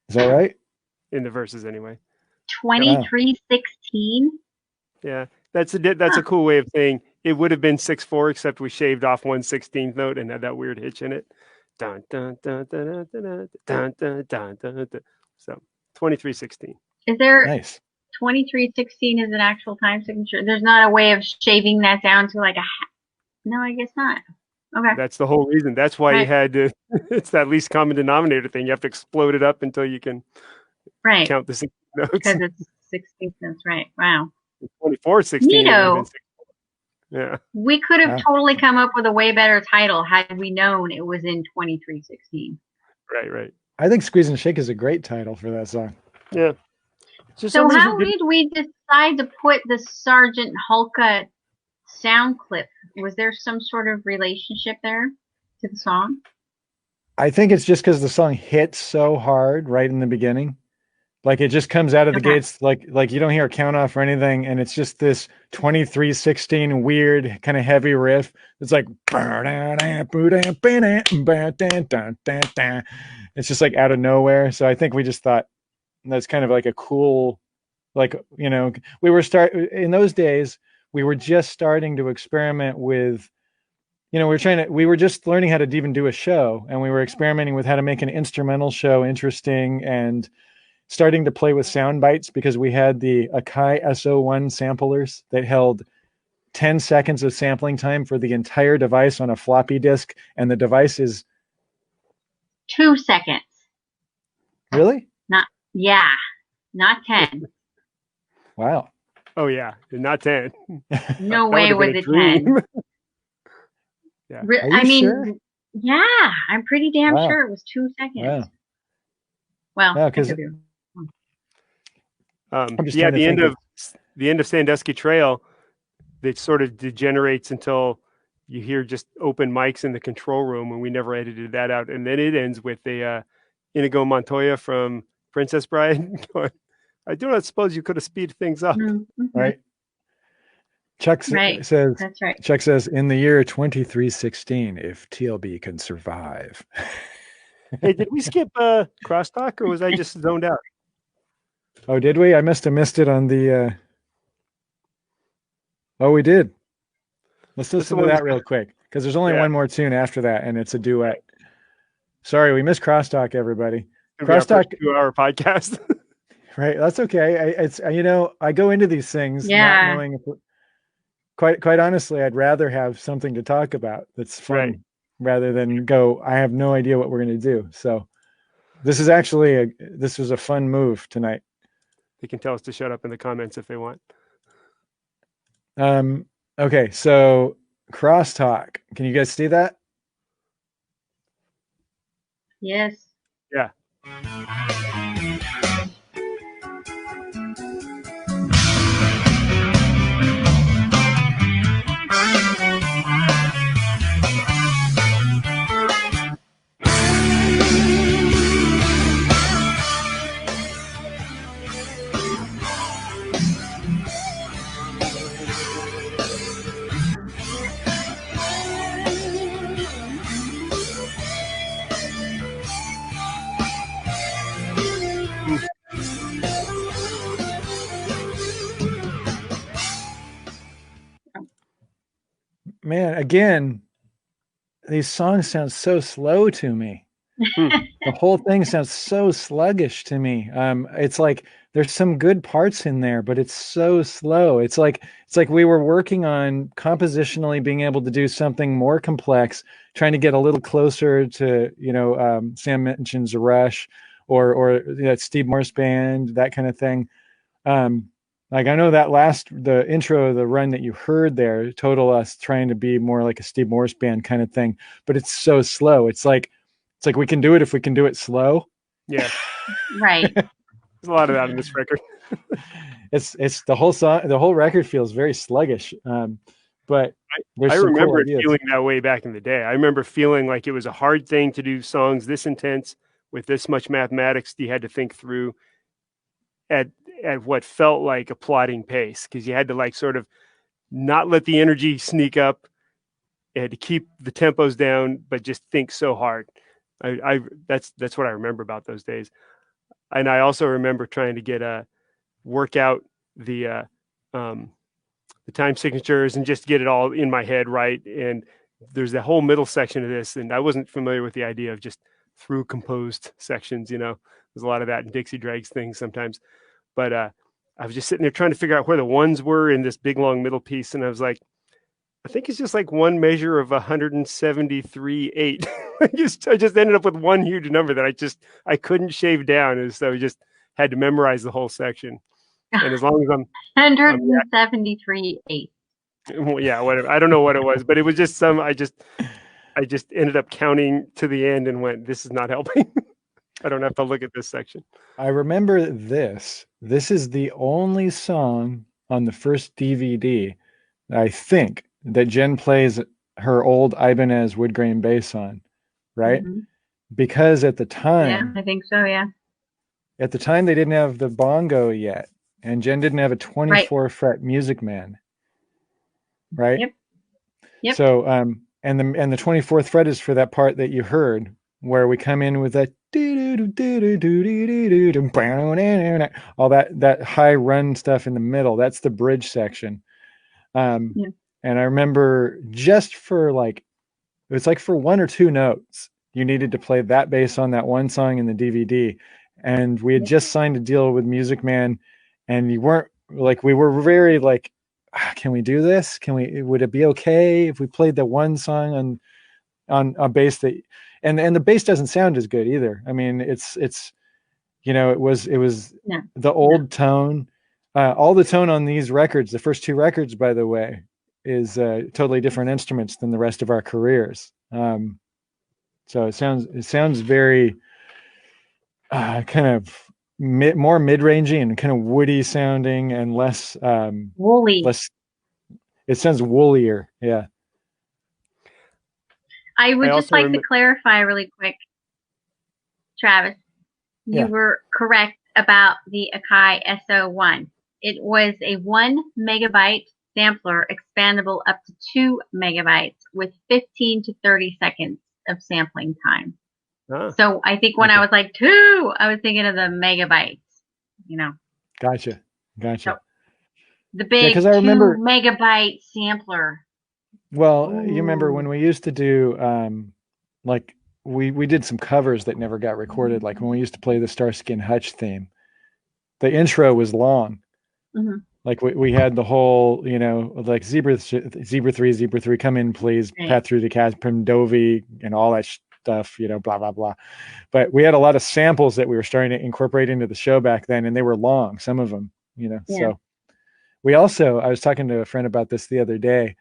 Is that right? In the verses, anyway. 2316. Yeah, that's a cool way of saying it would have been 6/4, except we shaved off 1/16th note and had that weird hitch in it. Dun dun dun dun dun dun dun dun dun. So 2316. Is there nice? 2316 is an actual time signature. There's not a way of shaving that down to like a. No, I guess not. Okay. That's the whole reason. That's why you had to. It's that least common denominator thing. You have to explode it up until you can count the 16 notes. Because it's 16 cents, right? Wow. 2416. Neato. Yeah. We could have totally come up with a way better title had we known it was in 2316. Right. I think Squeeze and Shake is a great title for that song. Yeah. So how did we decide to put the Sergeant Hulka sound clip? Was there some sort of relationship there to the song? I think it's just because the song hits so hard right in the beginning. Like it just comes out of the gates, like you don't hear a count off or anything, and it's just this 2316 weird kind of heavy riff. It's like it's just like out of nowhere. So I think we just thought that's kind of like a cool, like, we in those days, we were just starting to experiment with, we were just learning how to even do a show, and we were experimenting with how to make an instrumental show interesting and starting to play with sound bites, because we had the Akai SO1 samplers that held 10 seconds of sampling time for the entire device on a floppy disk, and the device is 2 seconds. Really? Not 10. Wow. Oh yeah, not 10. No way was it 10. Yeah. I mean, sure? Yeah, I'm pretty damn sure it was 2 seconds. Wow. Well, because the end of Sandusky Trail, that sort of degenerates until you hear just open mics in the control room, and we never edited that out. And then it ends with a Inigo Montoya from Princess Bride. Going, I do not suppose you could have speeded things up. Mm-hmm. Right. Chuck Right. says, That's right. Chuck says, in the year 2316, if TLB can survive. Hey, did we skip crosstalk, or was I just zoned out? Oh, did we? I must have missed it on the. Oh, we did. Let's listen to that real quick, because there's only one more tune after that, and it's a duet. Sorry, we missed crosstalk, everybody. Crosstalk 2-hour podcast. Right, that's okay. It's I go into these things not knowing if quite honestly, I'd rather have something to talk about that's fun rather than go, I have no idea what we're going to do. So this is actually this was a fun move tonight. They can tell us to shut up in the comments if they want. Okay, so crosstalk. Can you guys see that? Yes. Yeah. Man, again, these songs sound so slow to me. The whole thing sounds so sluggish to me. It's like there's some good parts in there, but it's so slow. It's like we were working on compositionally being able to do something more complex, trying to get a little closer to, Sam mentions Rush or that Steve Morse band, that kind of thing. Like I know that the intro of the run that you heard there, total us trying to be more like a Steve Morse band kind of thing, but it's so slow. It's like we can do it if we can do it slow. Yeah. Right. There's a lot of that in this record. It's the whole song, the whole record feels very sluggish. But I remember feeling that way back in the day. I remember feeling like it was a hard thing to do songs this intense with this much mathematics you had to think through at what felt like a plodding pace, because you had to like sort of not let the energy sneak up. You had to keep the tempos down, but just think so hard. That's what I remember about those days. And I also remember trying to work out the time signatures and just get it all in my head right. And there's the whole middle section of this, and I wasn't familiar with the idea of just through composed sections. There's a lot of that in Dixie Dregs things sometimes. But I was just sitting there trying to figure out where the ones were in this big long middle piece, and I was like, I think it's just like one measure of 173/8. I just ended up with one huge number that I couldn't shave down, and so I just had to memorize the whole section. And as long as I'm 173/8. Well, yeah, whatever. I don't know what it was, but it was just I just ended up counting to the end and went, this is not helping. I don't have to look at this section. I remember this. This is the only song on the first DVD, I think, that Jen plays her old Ibanez wood grain bass on, right? Mm-hmm. Because at the time, I think so, yeah. At the time, they didn't have the bongo yet, and Jen didn't have a 24-fret Music Man, right? Yep. So, and the 24th fret is for that part that you heard, where we come in with that all that high run stuff in the middle. That's the bridge section. And I remember just for it's like for one or two notes, you needed to play that bass on that one song in the DVD. And we had just signed a deal with Music Man, and we were very can we do this? Would it be okay if we played the one song on a bass that, and the bass doesn't sound as good either. I mean, it was the old tone. All the tone on these records, the first two records, by the way, is totally different instruments than the rest of our careers. So it sounds very kind of more mid-rangey and kind of woody sounding and less woolly. It sounds woollier. Yeah. I would just like to clarify really quick, Travis. you were correct about the Akai SO1. It was a 1 megabyte sampler, expandable up to 2 megabytes with 15 to 30 seconds of sampling time. Huh. So I think when I was like 2, I was thinking of the megabytes, you know. Gotcha. So the big 'cause I remember, 2 megabyte sampler. well, you remember when we used to do, like we did some covers that never got recorded. Like when we used to play the Starsky and Hutch theme, the intro was long. Mm-hmm. Like we had the whole, you know, like zebra 3, come in, please, Right. pat through the cat, Dovi, and all that stuff, you know, blah, blah, blah. But we had a lot of samples that we were starting to incorporate into the show back then, and they were long, some of them, you know. Yeah. So we also, I was talking to a friend about this the other day.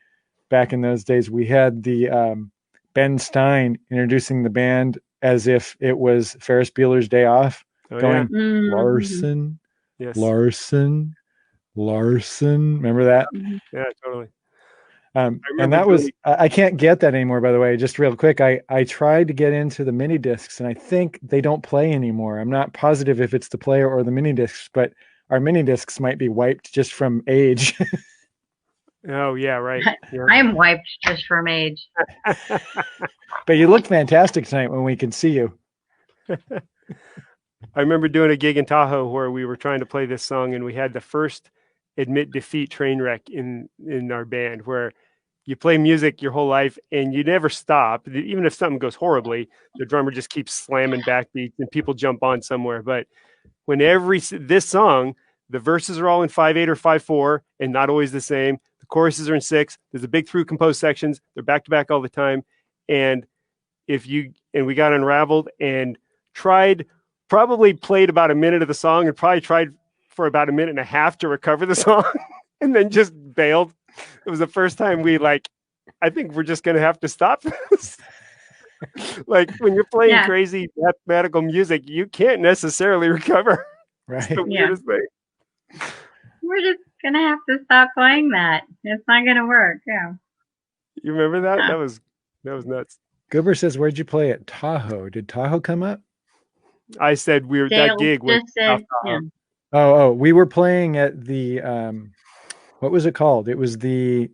Back in those days, we had the Ben Stein introducing the band as if it was Ferris Bueller's Day Off, going, Mm-hmm. Larson, Yes. Larson, Larson. Remember that? Yeah, totally. And that was, I can't get that anymore, by the way. Just real quick, I tried to get into the mini discs, and I think they don't play anymore. I'm not positive if it's the player or the mini discs, but our mini discs might be wiped just from age. Oh, yeah, right. Yeah. I am wiped just from age. But you look fantastic tonight when we can see you. I remember doing a gig in Tahoe where we were trying to play this song, and we had the first Admit Defeat train wreck in our band, where you play music your whole life and you never stop. Even if something goes horribly, the drummer just keeps slamming backbeats and people jump on somewhere. But when this song, the verses are all in 5/8 or 5/4 and not always the same. The choruses are in 6. There's a big through composed sections. They're back to back all the time. And we got unraveled and probably played about a minute of the song and probably tried for about a minute and a half to recover the song and then just bailed. It was the first time I think we're just going to have to stop this. Like when you're playing crazy mathematical music, you can't necessarily recover. Right. It's the weirdest thing. We're just going to have to stop playing that. It's not going to work. Yeah. You remember that? Yeah. That was nuts. Goober says, where'd you play at Tahoe? Did Tahoe come up? I said that gig was Oh, we were playing at the what was it called? It was the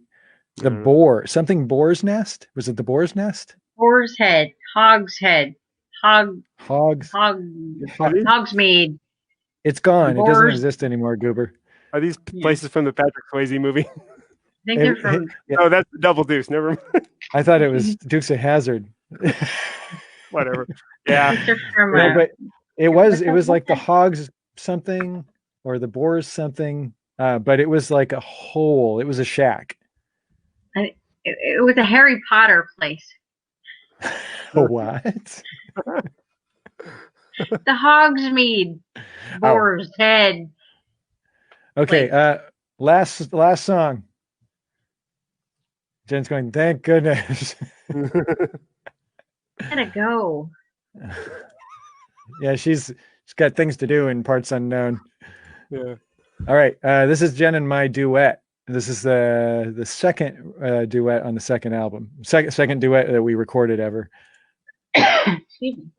boar, something boar's nest. Was it the boar's nest? Boar's head, hog's head, Hogsmeade. It's gone. It doesn't exist anymore, Goober. Are these places from the Patrick Swayze movie? I think they're from. Oh, that's the Double Deuce. Never mind. I thought it was Dukes of Hazzard. Whatever. Yeah. But it was like the hogs something or the boars something, but it was like a hole. It was a shack. It was a Harry Potter place. What? The Hogsmeade boar's head. Okay, last song. Jen's going, thank goodness. Gotta go. Yeah, she's got things to do in parts unknown. Yeah. All right, this is Jen and my duet. This is the second duet on the second album. Second duet that we recorded ever. Excuse me.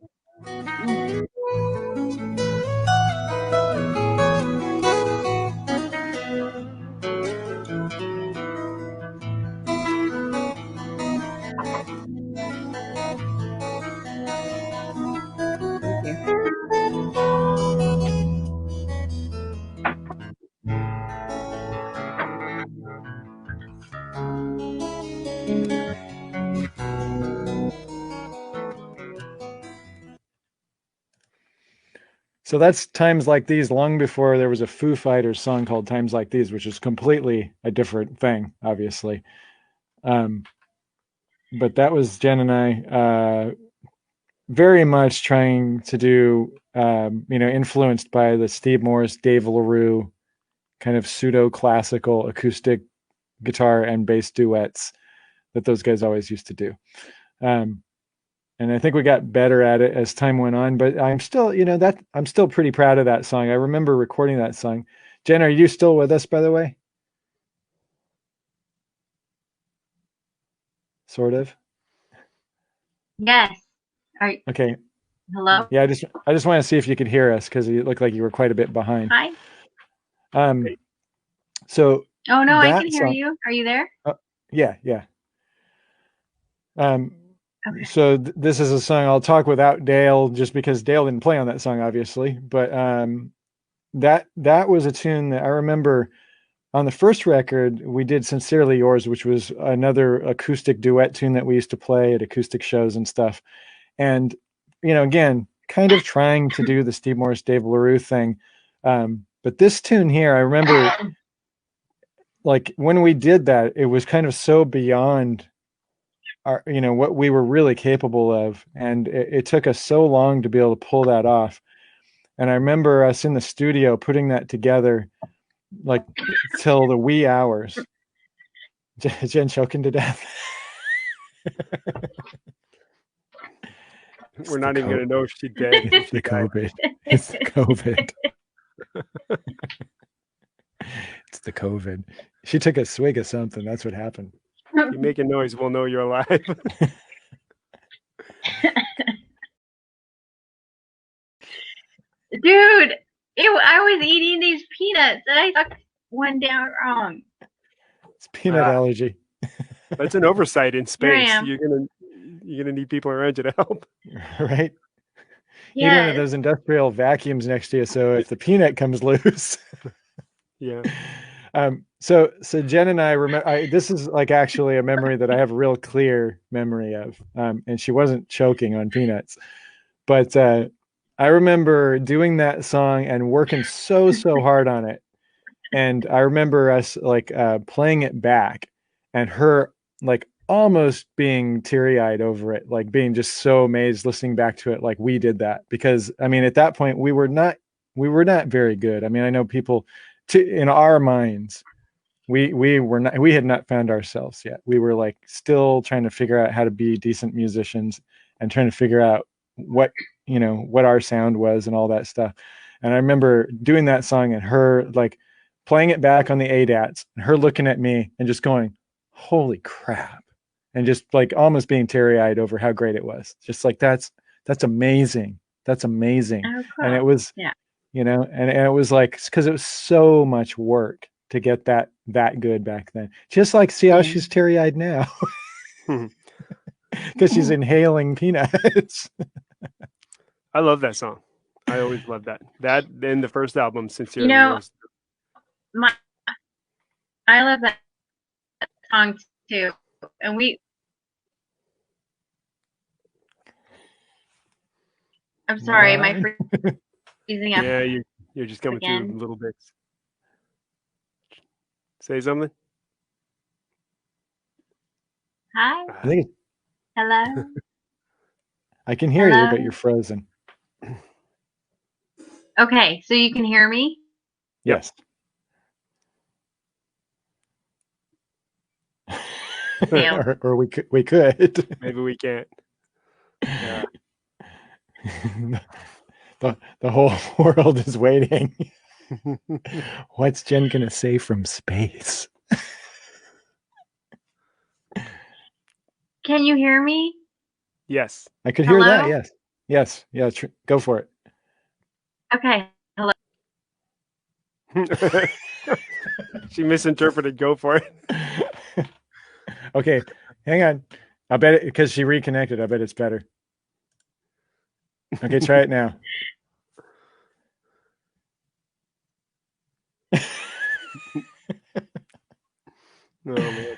So that's Times Like These, long before there was a Foo Fighters song called Times Like These, which is completely a different thing, obviously. But that was Jen and I very much trying to do, influenced by the Steve Morse, Dave LaRue kind of pseudo-classical acoustic guitar and bass duets that those guys always used to do. And I think we got better at it as time went on, but I'm still, I'm still pretty proud of that song. I remember recording that song. Jen, are you still with us, by the way? Sort of. Yes. Okay. Hello? Yeah, I just want to see if you could hear us because you looked like you were quite a bit behind. Hi? So Oh, no, I that can hear song, you. Are you there? yeah. Okay. So this is a song I'll talk without Dale, just because Dale didn't play on that song, obviously. But that was a tune that I remember on the first record. We did "Sincerely Yours," which was another acoustic duet tune that we used to play at acoustic shows and stuff. And again, kind of trying to do the Steve Morris, Dave LaRue thing. But this tune here, I remember, like when we did that, it was kind of so beyond our, what we were really capable of, and it took us so long to be able to pull that off. And I remember us in the studio putting that together, like till the wee hours. Jen choking to death. We're not even going to know if she's dead. It's the COVID. It's the COVID. It's the COVID. She took a swig of something. That's what happened. If you make a noise, we'll know you're alive. Dude, I was eating these peanuts and I sucked one down wrong. It's peanut allergy. That's an oversight in Here I space. am. You're gonna need people around you to help. Right? You need one of those industrial vacuums next to you, so if the peanut comes loose. Yeah. So Jen and I remember, this is like actually a memory that I have a real clear memory of. And she wasn't choking on peanuts, but I remember doing that song and working so hard on it. And I remember us like playing it back and her like almost being teary-eyed over it, like being just so amazed listening back to it, like we did that. Because I mean, at that point we were not very good. I mean, I know people in our minds, we had not found ourselves yet. We were like still trying to figure out how to be decent musicians and trying to figure out what our sound was and all that stuff. And I remember doing that song and her like playing it back on the ADATs and her looking at me and just going, holy crap. And just like almost being teary-eyed over how great it was. Just like, that's amazing. That's amazing. Oh, cool. And it was, and it was like, because it was so much work to get that good back then. Just like, see how she's teary-eyed now. Because she's inhaling peanuts. I love that song. I always love that. That in the first album, Sincerely Yours. Yours. I love that song too. And I'm sorry, my freezing up. Yeah, you're just coming through little bits. Say something. Hi. Hello. I can hear you, but you're frozen. Okay, so you can hear me? Yes. or we could. Maybe we can't. Yeah. The whole world is waiting. What's Jen gonna say from space? Can you hear me? Yes. I could hear that. Yes. Yeah. Go for it. Okay. Hello. She misinterpreted. Go for it. Okay. Hang on. I bet because she reconnected. I bet it's better. Okay. Try it now. Oh man.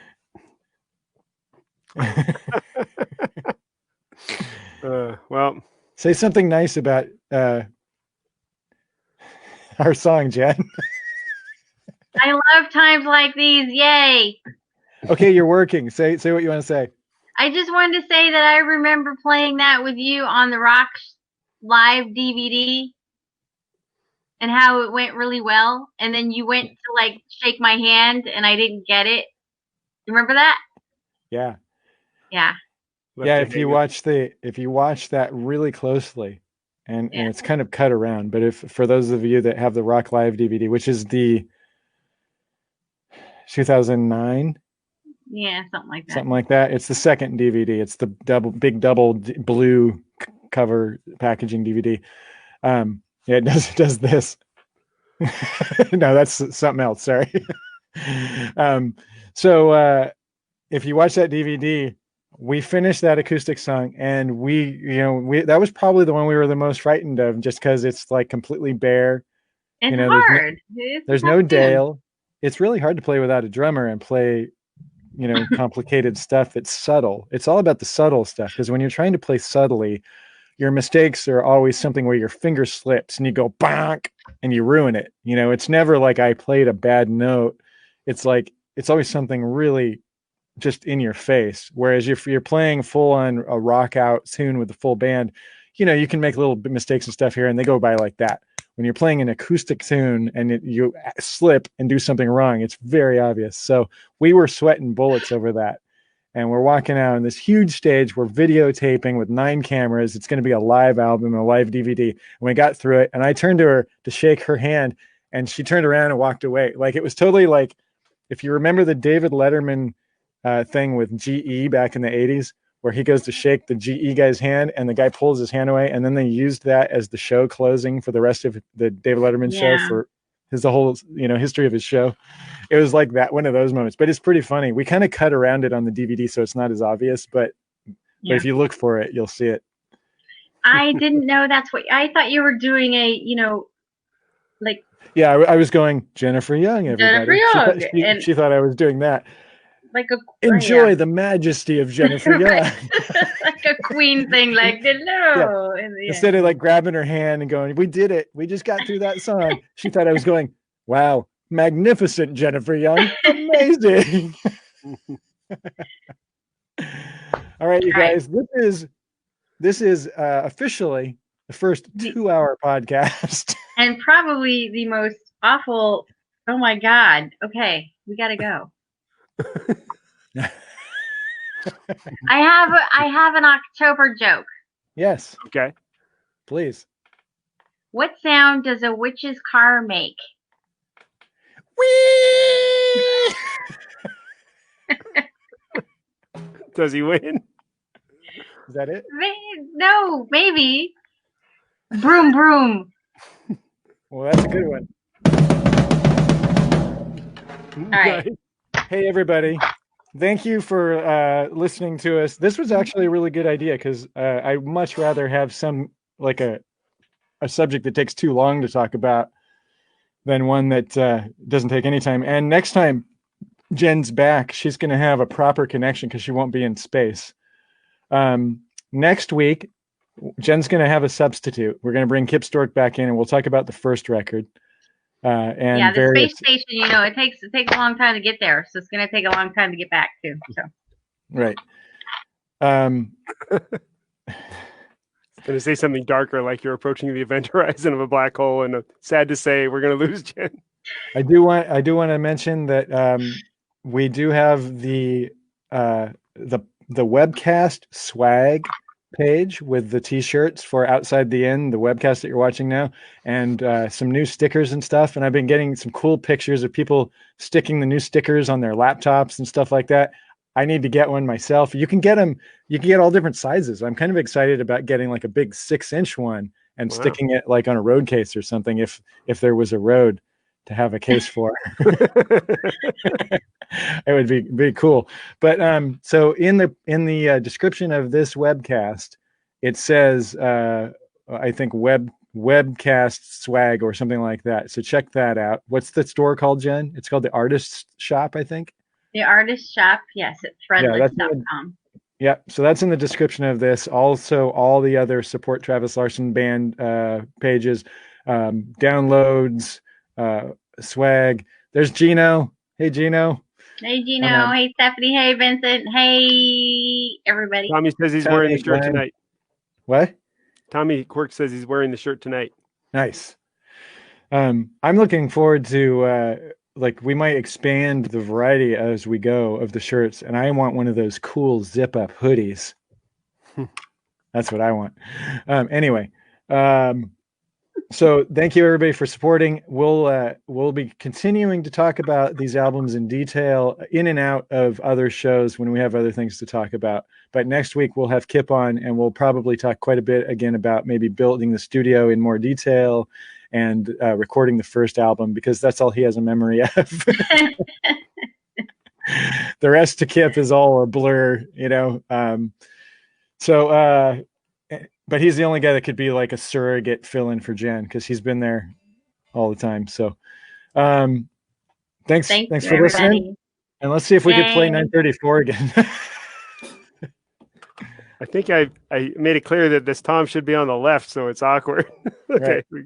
Well, say something nice about our song, Jen. I love times like these. Yay. Okay, you're working. Say what you want to say. I just wanted to say that I remember playing that with you on the Rock Live DVD and how it went really well. And then you went to like shake my hand and I didn't get it. Remember that? Yeah. Yeah. Yeah, if you watch that really closely, and it's kind of cut around, but for those of you that have the Rock Live DVD, which is the 2009, yeah, something like that. Something like that. It's the second DVD. It's the big double blue cover packaging DVD. Yeah, it does this. No, that's something else. Sorry. So if you watch that DVD, we finished that acoustic song, and that was probably the one we were the most frightened of, just because it's like completely bare. It's hard. There's no Dale. It's really hard to play without a drummer and play, complicated stuff that's subtle. It's all about the subtle stuff, because when you're trying to play subtly, your mistakes are always something where your finger slips and you go bonk and you ruin it. It's never like I played a bad note. It's like, it's always something really just in your face. Whereas if you're playing full on a rock out tune with the full band, you can make little mistakes and stuff here and they go by like that. When you're playing an acoustic tune and you slip and do something wrong, it's very obvious. So we were sweating bullets over that. And we're walking out on this huge stage. We're videotaping with 9 cameras. It's going to be a live album, a live DVD. And we got through it. And I turned to her to shake her hand, and she turned around and walked away. Like, it was totally like, if you remember the David Letterman thing with GE back in the 80s, where he goes to shake the GE guy's hand and the guy pulls his hand away. And then they used that as the show closing for the rest of the David Letterman show for the whole, history of his show. It was like that, one of those moments, but it's pretty funny. We kind of cut around it on the DVD, so it's not as obvious, but if you look for it, you'll see it. I didn't know that's what I thought you were doing. Like. Yeah, I was going Jennifer Young. Everybody. Jennifer Young. She thought I was doing that. Like enjoy the majesty of Jennifer Young. Like a queen thing, like hello. Yeah. Instead of like grabbing her hand and going, "We did it. We just got through that song." She thought I was going, "Wow, magnificent, Jennifer Young, amazing." All right, you guys. This is officially the first 2-hour podcast, and probably the most awful. Oh my God! Okay, we gotta go. I have an October joke. Yes. Okay. Please. What sound does a witch's car make? Whee! Does he win? Is that it? No, maybe. Broom, broom. Well, that's a good one. All right. Hey, everybody. Thank you for listening to us. This was actually a really good idea, because I'd much rather have some, like a subject that takes too long to talk about than one that doesn't take any time. And next time Jen's back, she's going to have a proper connection, because she won't be in space. Next week, Jen's going to have a substitute. We're going to bring Kip Stork back in, and we'll talk about the first record. And the space station, it takes a long time to get there, so it's going to take a long time to get back too. So. Right. Going to say something darker, like you're approaching the event horizon of a black hole, and sad to say, we're going to lose Jen. I do want to mention that we do have the Webcast swag page with the t-shirts for Outside the Inn, the webcast that you're watching now, and some new stickers and stuff. And I've been getting some cool pictures of people sticking the new stickers on their laptops and stuff like that. I need to get one myself. You can get them. You can get all different sizes. I'm kind of excited about getting like a big 6-inch one and sticking it like on a road case or something, if there was a road to have a case for. It would be cool. But so in the description of this webcast, it says I think webcast swag or something like that. So check that out. What's the store called, Jen? It's called the Artist Shop, I think. The Artist Shop, yes, it's threadless.com. Yeah, so that's in the description of this. Also, all the other Support Travis Larson Band pages, downloads, swag. There's Gino. Hey, Gino. Hey, Gino. Hey, Stephanie. Hey, Vincent. Hey, everybody. Tommy says he's wearing the shirt tonight. What? Tommy Quirk says he's wearing the shirt tonight. Nice. I'm looking forward to we might expand the variety as we go of the shirts, and I want one of those cool zip-up hoodies. That's what I want. Anyway, So thank you everybody for supporting. We'll be continuing to talk about these albums in detail in and out of other shows when we have other things to talk about. But next week we'll have Kip on, and we'll probably talk quite a bit again about maybe building the studio in more detail and recording the first album, because that's all he has a memory of. The rest to Kip is all a blur, you know. But he's the only guy that could be like a surrogate fill-in for Jen, because he's been there all the time. So thanks Thank you, for listening. everybody. And let's see if we could play Yay. 934 again. I think I made it clear that this tom should be on the left, so it's awkward. Okay. Right.